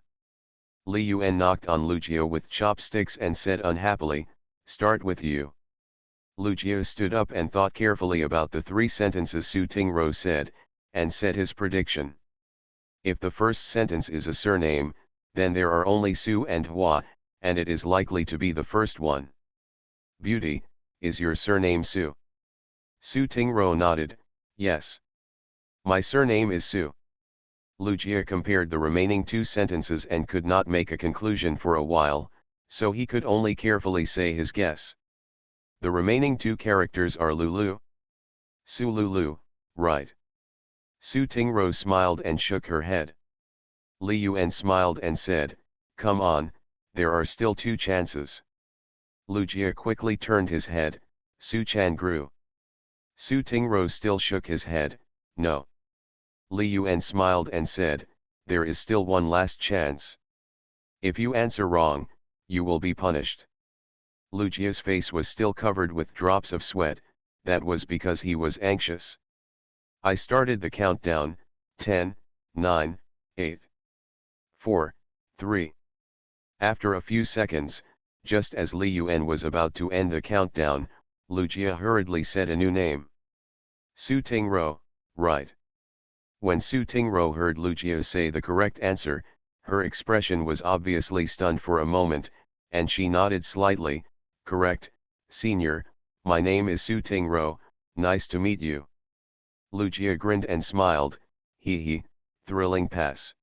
Li Yuan knocked on Lucia with chopsticks and said unhappily, start with you. Lucia stood up and thought carefully about the 3 sentences Su Tingro said, and said his prediction. If the first sentence is a surname, then there are only Su and Hua, and it is likely to be the first one. Beauty, is your surname Su? Su Tingro nodded, yes. My surname is Su. Lucia compared the remaining 2 sentences and could not make a conclusion for a while, so he could only carefully say his guess. The remaining 2 characters are Lulu. Su Lulu, right. Su Tingro smiled and shook her head. Li Yuan smiled and said, come on, there are still 2 chances. Lucia quickly turned his head, Su Chan grew. Su Tingro still shook his head, no. Li Yuan smiled and said, there is still one last chance. If you answer wrong, you will be punished. Lucia's face was still covered with drops of sweat, that was because he was anxious. I started the countdown, 10, 9, 8, 4, 3. After a few seconds, just as Li Yuan was about to end the countdown, Lucia hurriedly said a new name. Su Tingro, right. When Su Tingro heard Lucia say the correct answer, her expression was obviously stunned for a moment, and she nodded slightly. Correct, senior, my name is Su Tingro, nice to meet you. Lucia grinned and smiled, hee, thrilling pass.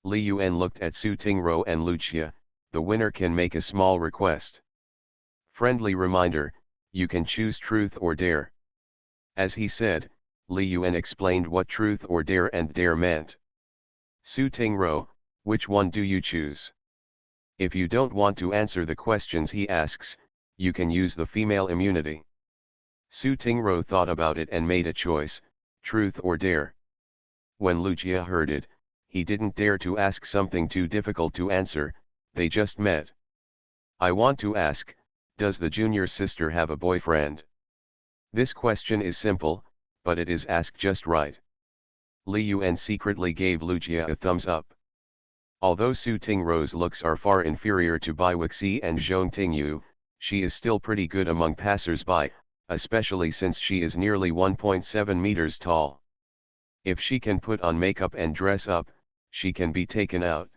Li Yuan looked at Su Tingro and Lucia, the winner can make a small request. Friendly reminder, you can choose truth or dare. As he said, Li Yuan explained what truth or dare and dare meant. Su Tingro, which one do you choose? If you don't want to answer the questions he asks, you can use the female immunity. Su Tingro thought about it and made a choice, truth or dare. When Lucia heard it, he didn't dare to ask something too difficult to answer, they just met. I want to ask, does the junior sister have a boyfriend? This question is simple, but it is asked just right. Li Yuan secretly gave Lucia a thumbs up. Although Su Tingro's looks are far inferior to Bai Wuxi and Zhong Tingyu, she is still pretty good among passers-by, especially since she is nearly 1.7 meters tall. If she can put on makeup and dress up, she can be taken out.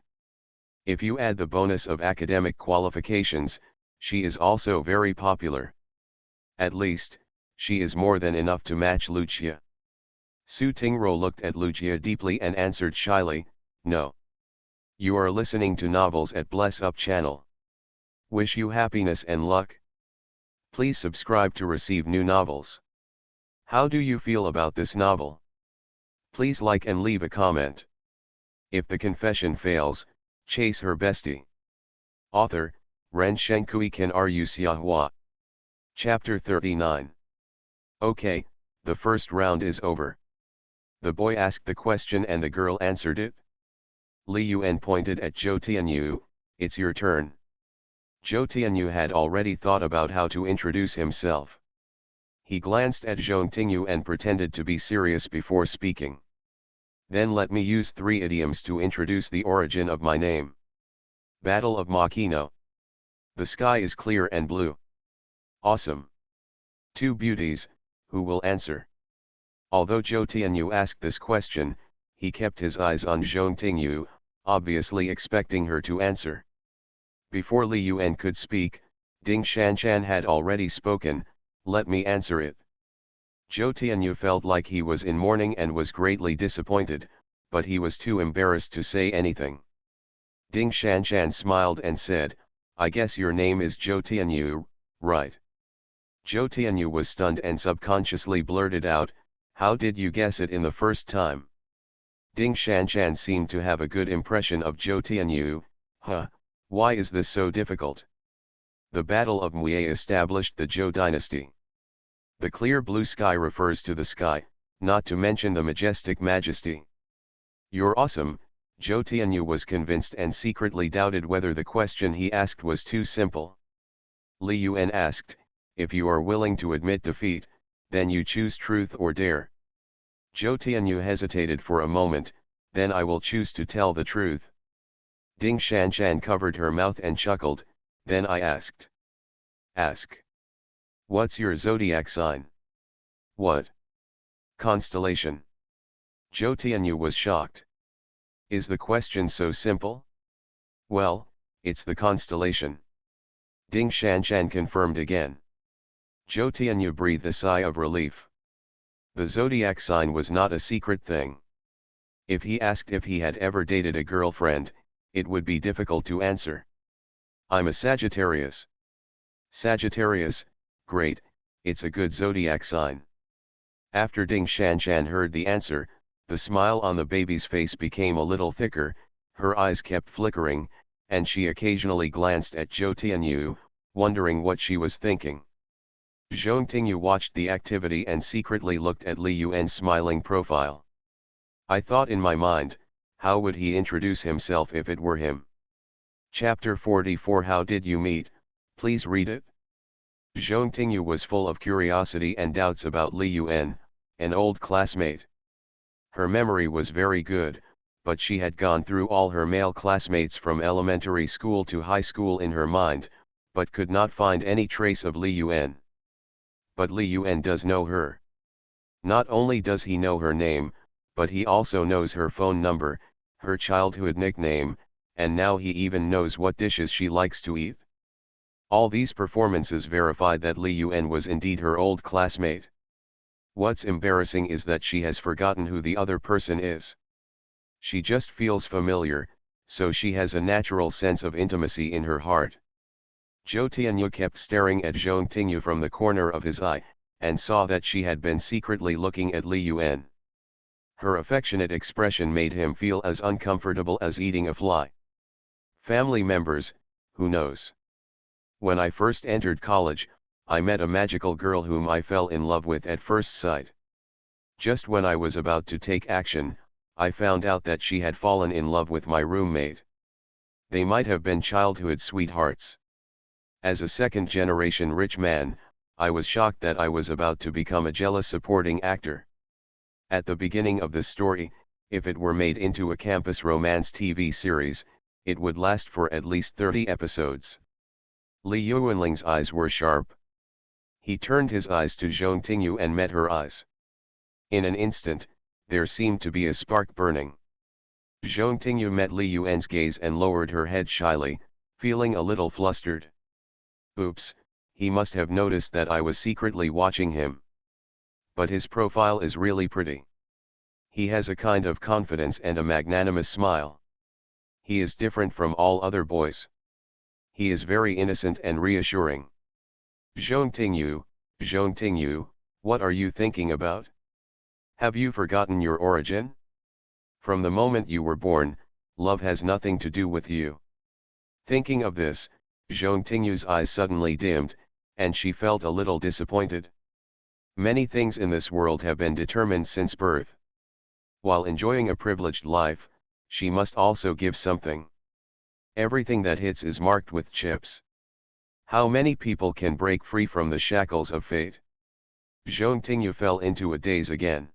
If you add the bonus of academic qualifications, she is also very popular. At least, she is more than enough to match Lucia. Su Tingro looked at Lucia deeply and answered shyly, no. You are listening to novels at Bless Up channel. Wish you happiness and luck. Please subscribe to receive new novels. How do you feel about this novel? Please like and leave a comment. If the confession fails, chase her bestie. Author, Ren Shenkui Ken Ru Xiahua. Chapter 39. Okay, the first round is over. The boy asked the question and the girl answered it. Li Yuan pointed at Zhou Tianyu, it's your turn. Zhou Tianyu had already thought about how to introduce himself. He glanced at Zhong Tingyu and pretended to be serious before speaking. Then let me use 3 idioms to introduce the origin of my name. Battle of Makino. The sky is clear and blue. Awesome. 2 beauties, who will answer? Although Zhou Tianyu asked this question, he kept his eyes on Zhong Tingyu, obviously expecting her to answer. Before Li Yuan could speak, Ding Shanshan had already spoken, let me answer it. Zhou Tianyu felt like he was in mourning and was greatly disappointed, but he was too embarrassed to say anything. Ding Shanshan smiled and said, I guess your name is Zhou Tianyu, right? Zhou Tianyu was stunned and subconsciously blurted out, how did you guess it in the first time? Ding Shanshan seemed to have a good impression of Zhou Tianyu, why is this so difficult? The Battle of Mui established the Zhou dynasty. The clear blue sky refers to the sky, not to mention the majestic majesty. You're awesome, Zhou Tianyu was convinced and secretly doubted whether the question he asked was too simple. Li Yuan asked, if you are willing to admit defeat, then you choose truth or dare. Zhou Tianyu hesitated for a moment, then I will choose to tell the truth. Ding Shanshan covered her mouth and chuckled, then I asked. Ask. What's your zodiac sign? What? Constellation. Zhou Tianyu was shocked. Is the question so simple? Well, it's the constellation. Ding Shanshan confirmed again. Zhou Tianyu breathed a sigh of relief. The zodiac sign was not a secret thing. If he asked if he had ever dated a girlfriend, it would be difficult to answer. I'm a Sagittarius. Sagittarius, great, it's a good zodiac sign. After Ding Shanshan heard the answer, the smile on the baby's face became a little thicker, her eyes kept flickering, and she occasionally glanced at Zhou Tianyu, wondering what she was thinking. Zhong Tingyu watched the activity and secretly looked at Li Yuan's smiling profile. I thought in my mind, how would he introduce himself if it were him? Chapter 44 How did you meet? Please read it. Zhong Tingyu was full of curiosity and doubts about Li Yuan, an old classmate. Her memory was very good, but she had gone through all her male classmates from elementary school to high school in her mind, but could not find any trace of Li Yuan. But Li Yuan does know her. Not only does he know her name, but he also knows her phone number, her childhood nickname, and now he even knows what dishes she likes to eat. All these performances verified that Li Yuan was indeed her old classmate. What's embarrassing is that she has forgotten who the other person is. She just feels familiar, so she has a natural sense of intimacy in her heart. Zhou Tianyu kept staring at Zhong Tingyu from the corner of his eye, and saw that she had been secretly looking at Li Yuan. Her affectionate expression made him feel as uncomfortable as eating a fly. Family members, who knows? When I first entered college, I met a magical girl whom I fell in love with at first sight. Just when I was about to take action, I found out that she had fallen in love with my roommate. They might have been childhood sweethearts. As a second-generation rich man, I was shocked that I was about to become a jealous supporting actor. At the beginning of the story, if it were made into a campus romance TV series, it would last for at least 30 episodes. Li Yuanling's eyes were sharp. He turned his eyes to Zhong Tingyu and met her eyes. In an instant, there seemed to be a spark burning. Zhong Tingyu met Li Yuan's gaze and lowered her head shyly, feeling a little flustered. Oops, he must have noticed that I was secretly watching him. But his profile is really pretty. He has a kind of confidence and a magnanimous smile. He is different from all other boys. He is very innocent and reassuring. Zhong Tingyu, what are you thinking about? Have you forgotten your origin? From the moment you were born, love has nothing to do with you. Thinking of this, Zhong Tingyu's eyes suddenly dimmed, and she felt a little disappointed. Many things in this world have been determined since birth. While enjoying a privileged life, she must also give something. Everything that hits is marked with chips. How many people can break free from the shackles of fate? Zhong Tingyu fell into a daze again.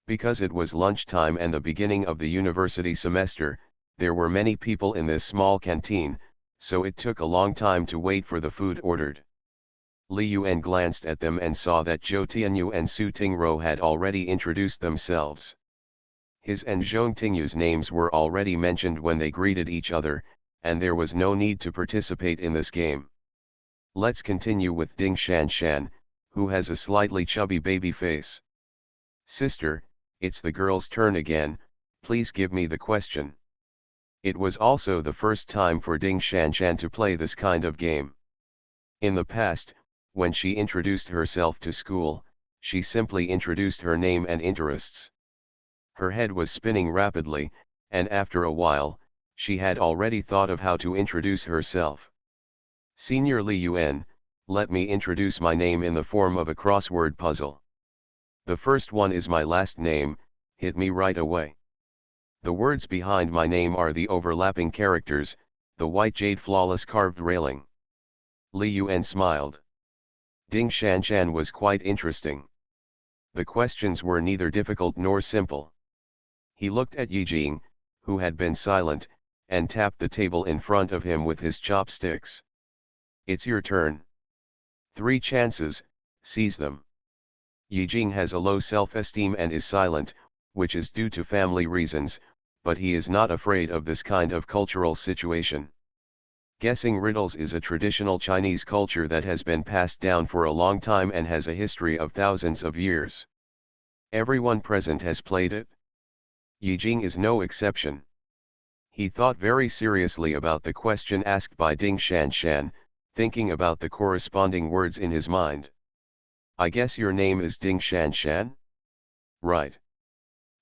Because it was lunchtime and the beginning of the university semester, there were many people in this small canteen, so it took a long time to wait for the food ordered. Li Yuan glanced at them and saw that Zhou Tianyu and Su Tingro had already introduced themselves. His and Zhong Tingyu's names were already mentioned when they greeted each other, and there was no need to participate in this game. Let's continue with Ding Shanshan, who has a slightly chubby baby face. Sister, it's the girl's turn again, please give me the question. It was also the first time for Ding Shanshan to play this kind of game. In the past, when she introduced herself to school, she simply introduced her name and interests. Her head was spinning rapidly, and after a while, she had already thought of how to introduce herself. Senior Li Yuan, let me introduce my name in the form of a crossword puzzle. The first one is my last name, hit me right away. The words behind my name are the overlapping characters, the white jade flawless carved railing. Li Yuan smiled. Ding Shanshan was quite interesting. The questions were neither difficult nor simple. He looked at Yijing, who had been silent, and tapped the table in front of him with his chopsticks. It's your turn. 3 chances, seize them. Yijing has a low self-esteem and is silent, which is due to family reasons, but he is not afraid of this kind of cultural situation. Guessing riddles is a traditional Chinese culture that has been passed down for a long time and has a history of thousands of years. Everyone present has played it. Yijing is no exception. He thought very seriously about the question asked by Ding Shanshan, thinking about the corresponding words in his mind. I guess your name is Ding Shanshan? Right.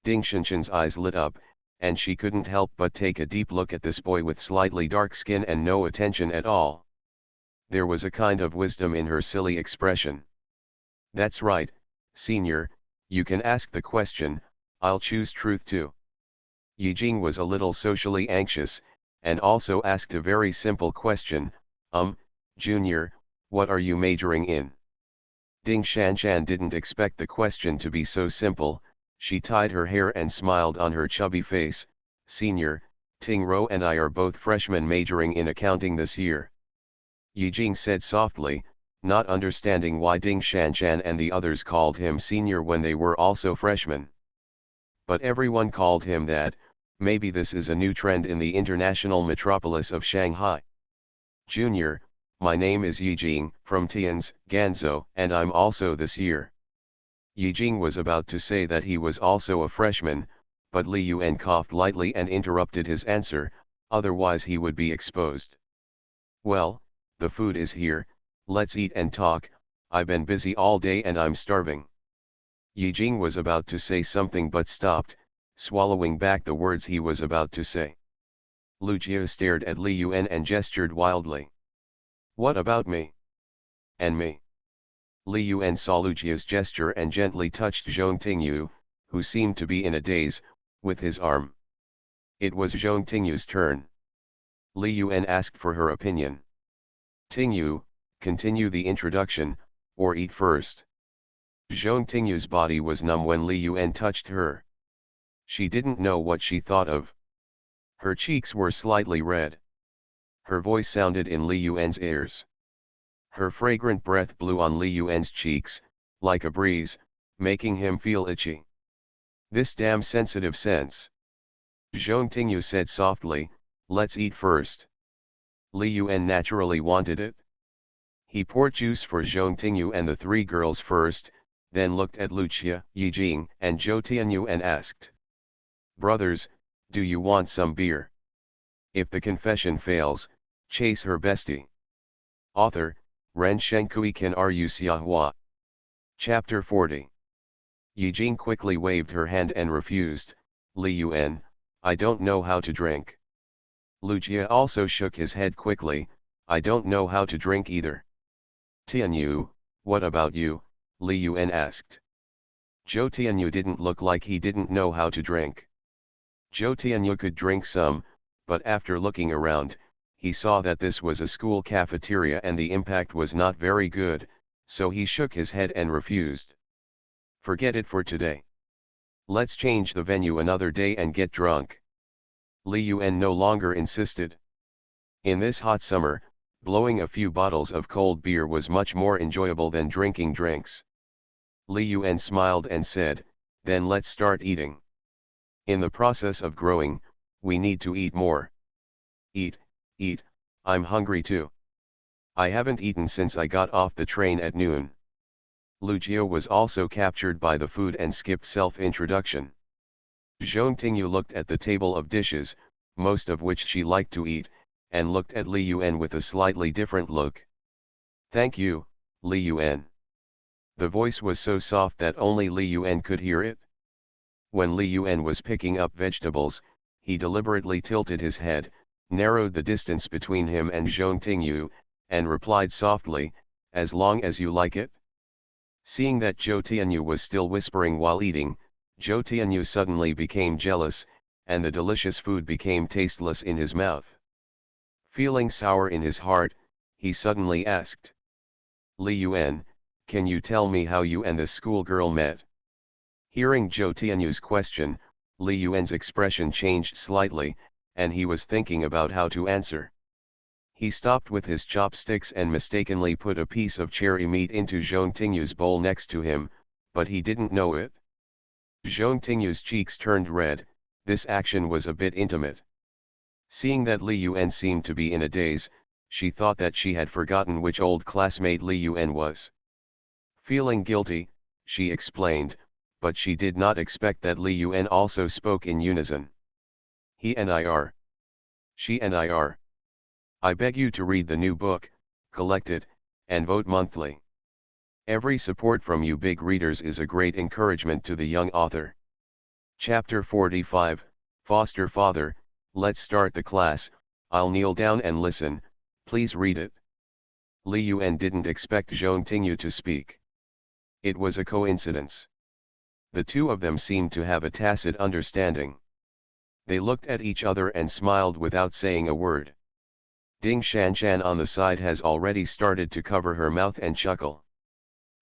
Ding Shanshan's eyes lit up, and she couldn't help but take a deep look at this boy with slightly dark skin and no attention at all. There was a kind of wisdom in her silly expression. That's right, senior, you can ask the question, I'll choose truth too. Yijing was a little socially anxious, and also asked a very simple question, Junior, what are you majoring in? Ding Shanshan didn't expect the question to be so simple. She tied her hair and smiled on her chubby face. Senior, Ting Ro and I are both freshmen majoring in accounting this year. Yijing said softly, not understanding why Ding Shanshan and the others called him senior when they were also freshmen. But everyone called him that. Maybe this is a new trend in the international metropolis of Shanghai. Junior, my name is Yijing, from Tian's, Ganzhou, and I'm also this year. Yijing was about to say that he was also a freshman, but Li Yuan coughed lightly and interrupted his answer, otherwise he would be exposed. Well, the food is here, let's eat and talk, I've been busy all day and I'm starving. Yijing was about to say something but stopped, swallowing back the words he was about to say. Lucia stared at Li Yuan and gestured wildly. What about me? And me? Li Yuan saw Lucia's gesture and gently touched Zhong Tingyu, who seemed to be in a daze, with his arm. It was Zhong Tingyu's turn. Li Yuan asked for her opinion. Tingyu, continue the introduction, or eat first. Zhong Tingyu's body was numb when Li Yuan touched her. She didn't know what she thought of. Her cheeks were slightly red. Her voice sounded in Li Yuan's ears. Her fragrant breath blew on Li Yuan's cheeks, like a breeze, making him feel itchy. This damn sensitive sense. Zhong Tingyu said softly, let's eat first. Li Yuan naturally wanted it. He poured juice for Zhong Tingyu and the three girls first, then looked at Lucia, Yijing, and Zhou Tianyu and asked. Brothers, do you want some beer? If the confession fails, chase her bestie. Author, Ren Shenkui Kan Ru Xiahua. Chapter 40. Yijing quickly waved her hand and refused. Li Yuan, I don't know how to drink. Lucia also shook his head quickly, I don't know how to drink either. Tianyu, what about you? Li Yuan asked. Zhou Tianyu didn't look like he didn't know how to drink. Zhou Tianyu could drink some, but after looking around, he saw that this was a school cafeteria and the impact was not very good, so he shook his head and refused. Forget it for today. Let's change the venue another day and get drunk. Li Yuan no longer insisted. In this hot summer, blowing a few bottles of cold beer was much more enjoyable than drinking drinks. Li Yuan smiled and said, then let's start eating. In the process of growing, we need to eat more. Eat, eat, I'm hungry too. I haven't eaten since I got off the train at noon. Lucia was also captured by the food and skipped self-introduction. Zhong Tingyu looked at the table of dishes, most of which she liked to eat, and looked at Li Yuan with a slightly different look. Thank you, Li Yuan. The voice was so soft that only Li Yuan could hear it. When Li Yuan was picking up vegetables, he deliberately tilted his head, narrowed the distance between him and Zhong Tingyu, and replied softly, as long as you like it. Seeing that Zhou Tianyu was still whispering while eating, Zhou Tianyu suddenly became jealous, and the delicious food became tasteless in his mouth. Feeling sour in his heart, he suddenly asked. Li Yuan, can you tell me how you and this schoolgirl met? Hearing Zhou Tianyu's question, Li Yuan's expression changed slightly, and he was thinking about how to answer. He stopped with his chopsticks and mistakenly put a piece of cherry meat into Zhong Tingyu's bowl next to him, but he didn't know it. Zhong Tingyu's cheeks turned red, this action was a bit intimate. Seeing that Li Yuan seemed to be in a daze, she thought that she had forgotten which old classmate Li Yuan was. Feeling guilty, she explained, but she did not expect that Li Yuan also spoke in unison. He and I are. She and I are. I beg you to read the new book, collect it, and vote monthly. Every support from you big readers is a great encouragement to the young author. Chapter 45, Foster Father, let's start the class, I'll kneel down and listen, please read it. Li Yuan didn't expect Zhong Tingyu to speak. It was a coincidence. The two of them seemed to have a tacit understanding. They looked at each other and smiled without saying a word. Ding Shanshan on the side has already started to cover her mouth and chuckle.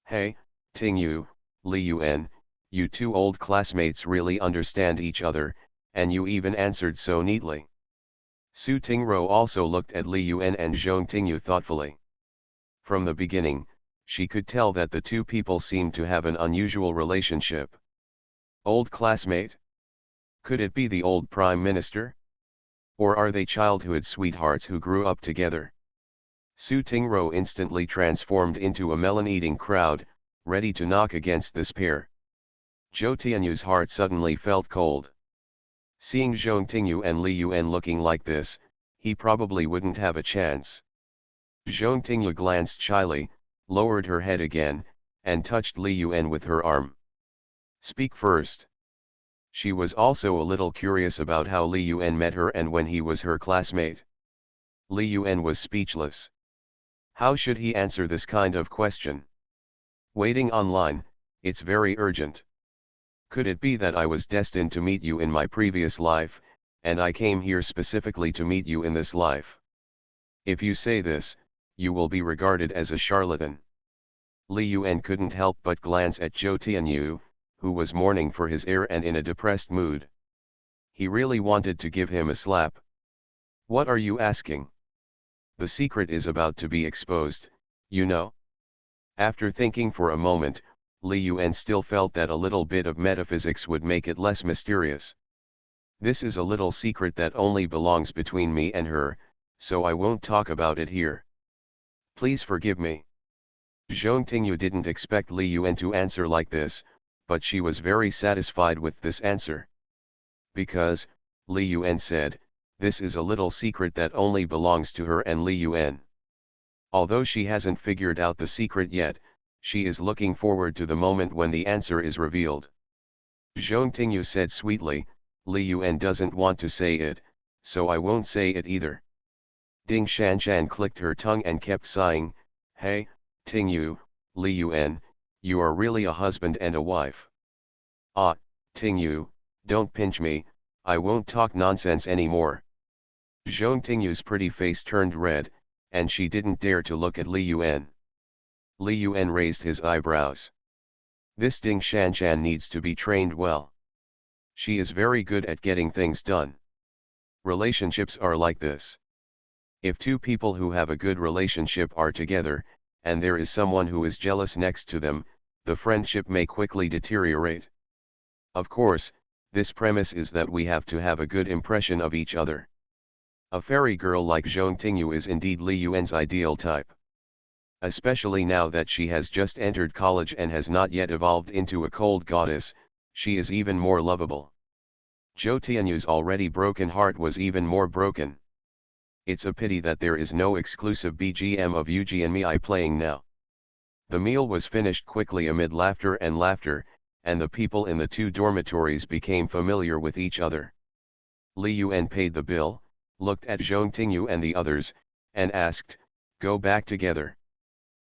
Hey, Tingyu, Li Yuan, you two old classmates really understand each other, and you even answered so neatly. Su Tingro also looked at Li Yuan and Zhong Tingyu thoughtfully. From the beginning, she could tell that the two people seemed to have an unusual relationship. Old classmate? Could it be the old prime minister? Or are they childhood sweethearts who grew up together? Su Tingro instantly transformed into a melon-eating crowd, ready to knock against this pair. Zhou Tianyu's heart suddenly felt cold. Seeing Zhong Tingyu and Li Yuan looking like this, he probably wouldn't have a chance. Zhong Tingyu glanced shyly, lowered her head again, and touched Li Yuan with her arm. Speak first. She was also a little curious about how Li Yuan met her and when he was her classmate. Li Yuan was speechless. How should he answer this kind of question? Waiting online, it's very urgent. Could it be that I was destined to meet you in my previous life, and I came here specifically to meet you in this life? If you say this, you will be regarded as a charlatan. Li Yuan couldn't help but glance at Zhou Tianyu, who was mourning for his heir and in a depressed mood. He really wanted to give him a slap. What are you asking? The secret is about to be exposed, you know? After thinking for a moment, Li Yuan still felt that a little bit of metaphysics would make it less mysterious. This is a little secret that only belongs between me and her, so I won't talk about it here. Please forgive me. Zhong Tingyu didn't expect Li Yuan to answer like this, but she was very satisfied with this answer. Because, Li Yuan said, this is a little secret that only belongs to her and Li Yuan. Although she hasn't figured out the secret yet, she is looking forward to the moment when the answer is revealed. Zhong Tingyu said sweetly, Li Yuan doesn't want to say it, so I won't say it either. Ding Shanshan clicked her tongue and kept sighing, hey, Tingyu, Li Yuan, you are really a husband and a wife. Ah, Tingyu, don't pinch me, I won't talk nonsense anymore. Zhong Tingyu's pretty face turned red, and she didn't dare to look at Li Yuan. Li Yuan raised his eyebrows. This Ding Shanshan needs to be trained well. She is very good at getting things done. Relationships are like this. If two people who have a good relationship are together, and there is someone who is jealous next to them, the friendship may quickly deteriorate. Of course, this premise is that we have to have a good impression of each other. A fairy girl like Zhong Tingyu is indeed Li Yuan's ideal type. Especially now that she has just entered college and has not yet evolved into a cold goddess, she is even more lovable. Zhou Tianyu's already broken heart was even more broken. It's a pity that there is no exclusive BGM of Yuji and Mei playing now. The meal was finished quickly amid laughter, and the people in the two dormitories became familiar with each other. Li Yuan paid the bill, looked at Zhong Tingyu and the others, and asked, go back together.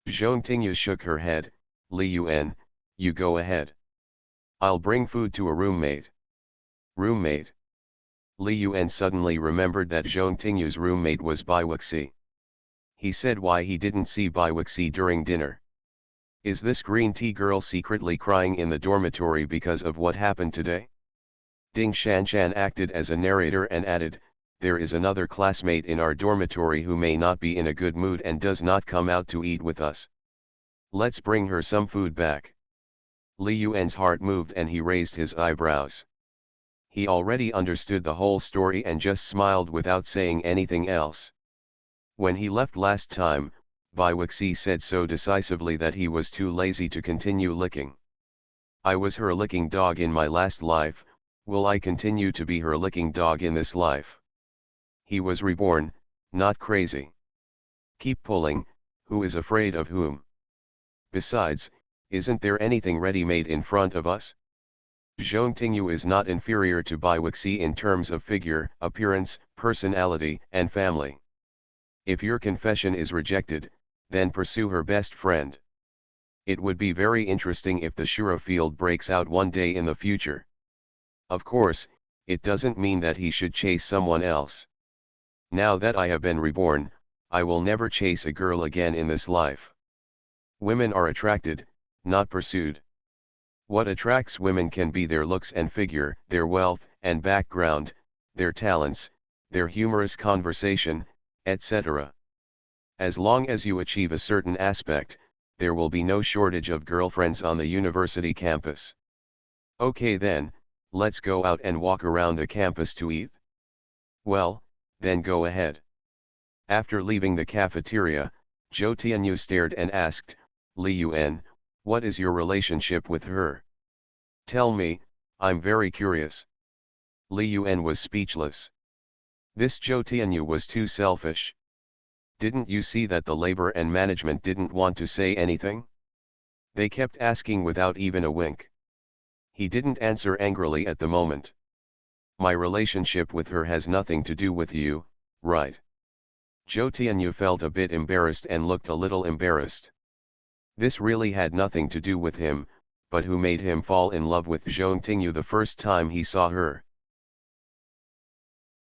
Zhong Tingyu shook her head, Li Yuan, you go ahead. I'll bring food to a roommate. Roommate? Li Yuan suddenly remembered that Zhong Tingyu's roommate was Baiwuxi. He said why he didn't see Baiwuxi during dinner. Is this green tea girl secretly crying in the dormitory because of what happened today? Ding Shanshan acted as a narrator and added, there is another classmate in our dormitory who may not be in a good mood and does not come out to eat with us. Let's bring her some food back. Li Yuan's heart moved and he raised his eyebrows. He already understood the whole story and just smiled without saying anything else. When he left last time, Baiwuxi said so decisively that he was too lazy to continue licking. I was her licking dog in my last life, will I continue to be her licking dog in this life? He was reborn, not crazy. Keep pulling, who is afraid of whom? Besides, isn't there anything ready-made in front of us? Zhong Tingyu is not inferior to Baiwuxi in terms of figure, appearance, personality, and family. If your confession is rejected, then pursue her best friend. It would be very interesting if the Shura field breaks out one day in the future. Of course, it doesn't mean that he should chase someone else. Now that I have been reborn, I will never chase a girl again in this life. Women are attracted, not pursued. What attracts women can be their looks and figure, their wealth and background, their talents, their humorous conversation, etc. As long as you achieve a certain aspect, there will be no shortage of girlfriends on the university campus. Okay then, let's go out and walk around the campus to eat. Well, then go ahead. After leaving the cafeteria, Zhou Tianyu stared and asked, Li Yuan, what is your relationship with her? Tell me, I'm very curious. Li Yuan was speechless. This Zhou Tianyu was too selfish. Didn't you see that the labor and management didn't want to say anything? They kept asking without even a wink. He didn't answer angrily at the moment. My relationship with her has nothing to do with you, right? Zhou Tianyu felt a bit embarrassed and looked a little embarrassed. This really had nothing to do with him, but who made him fall in love with Zhou Tingyu the first time he saw her?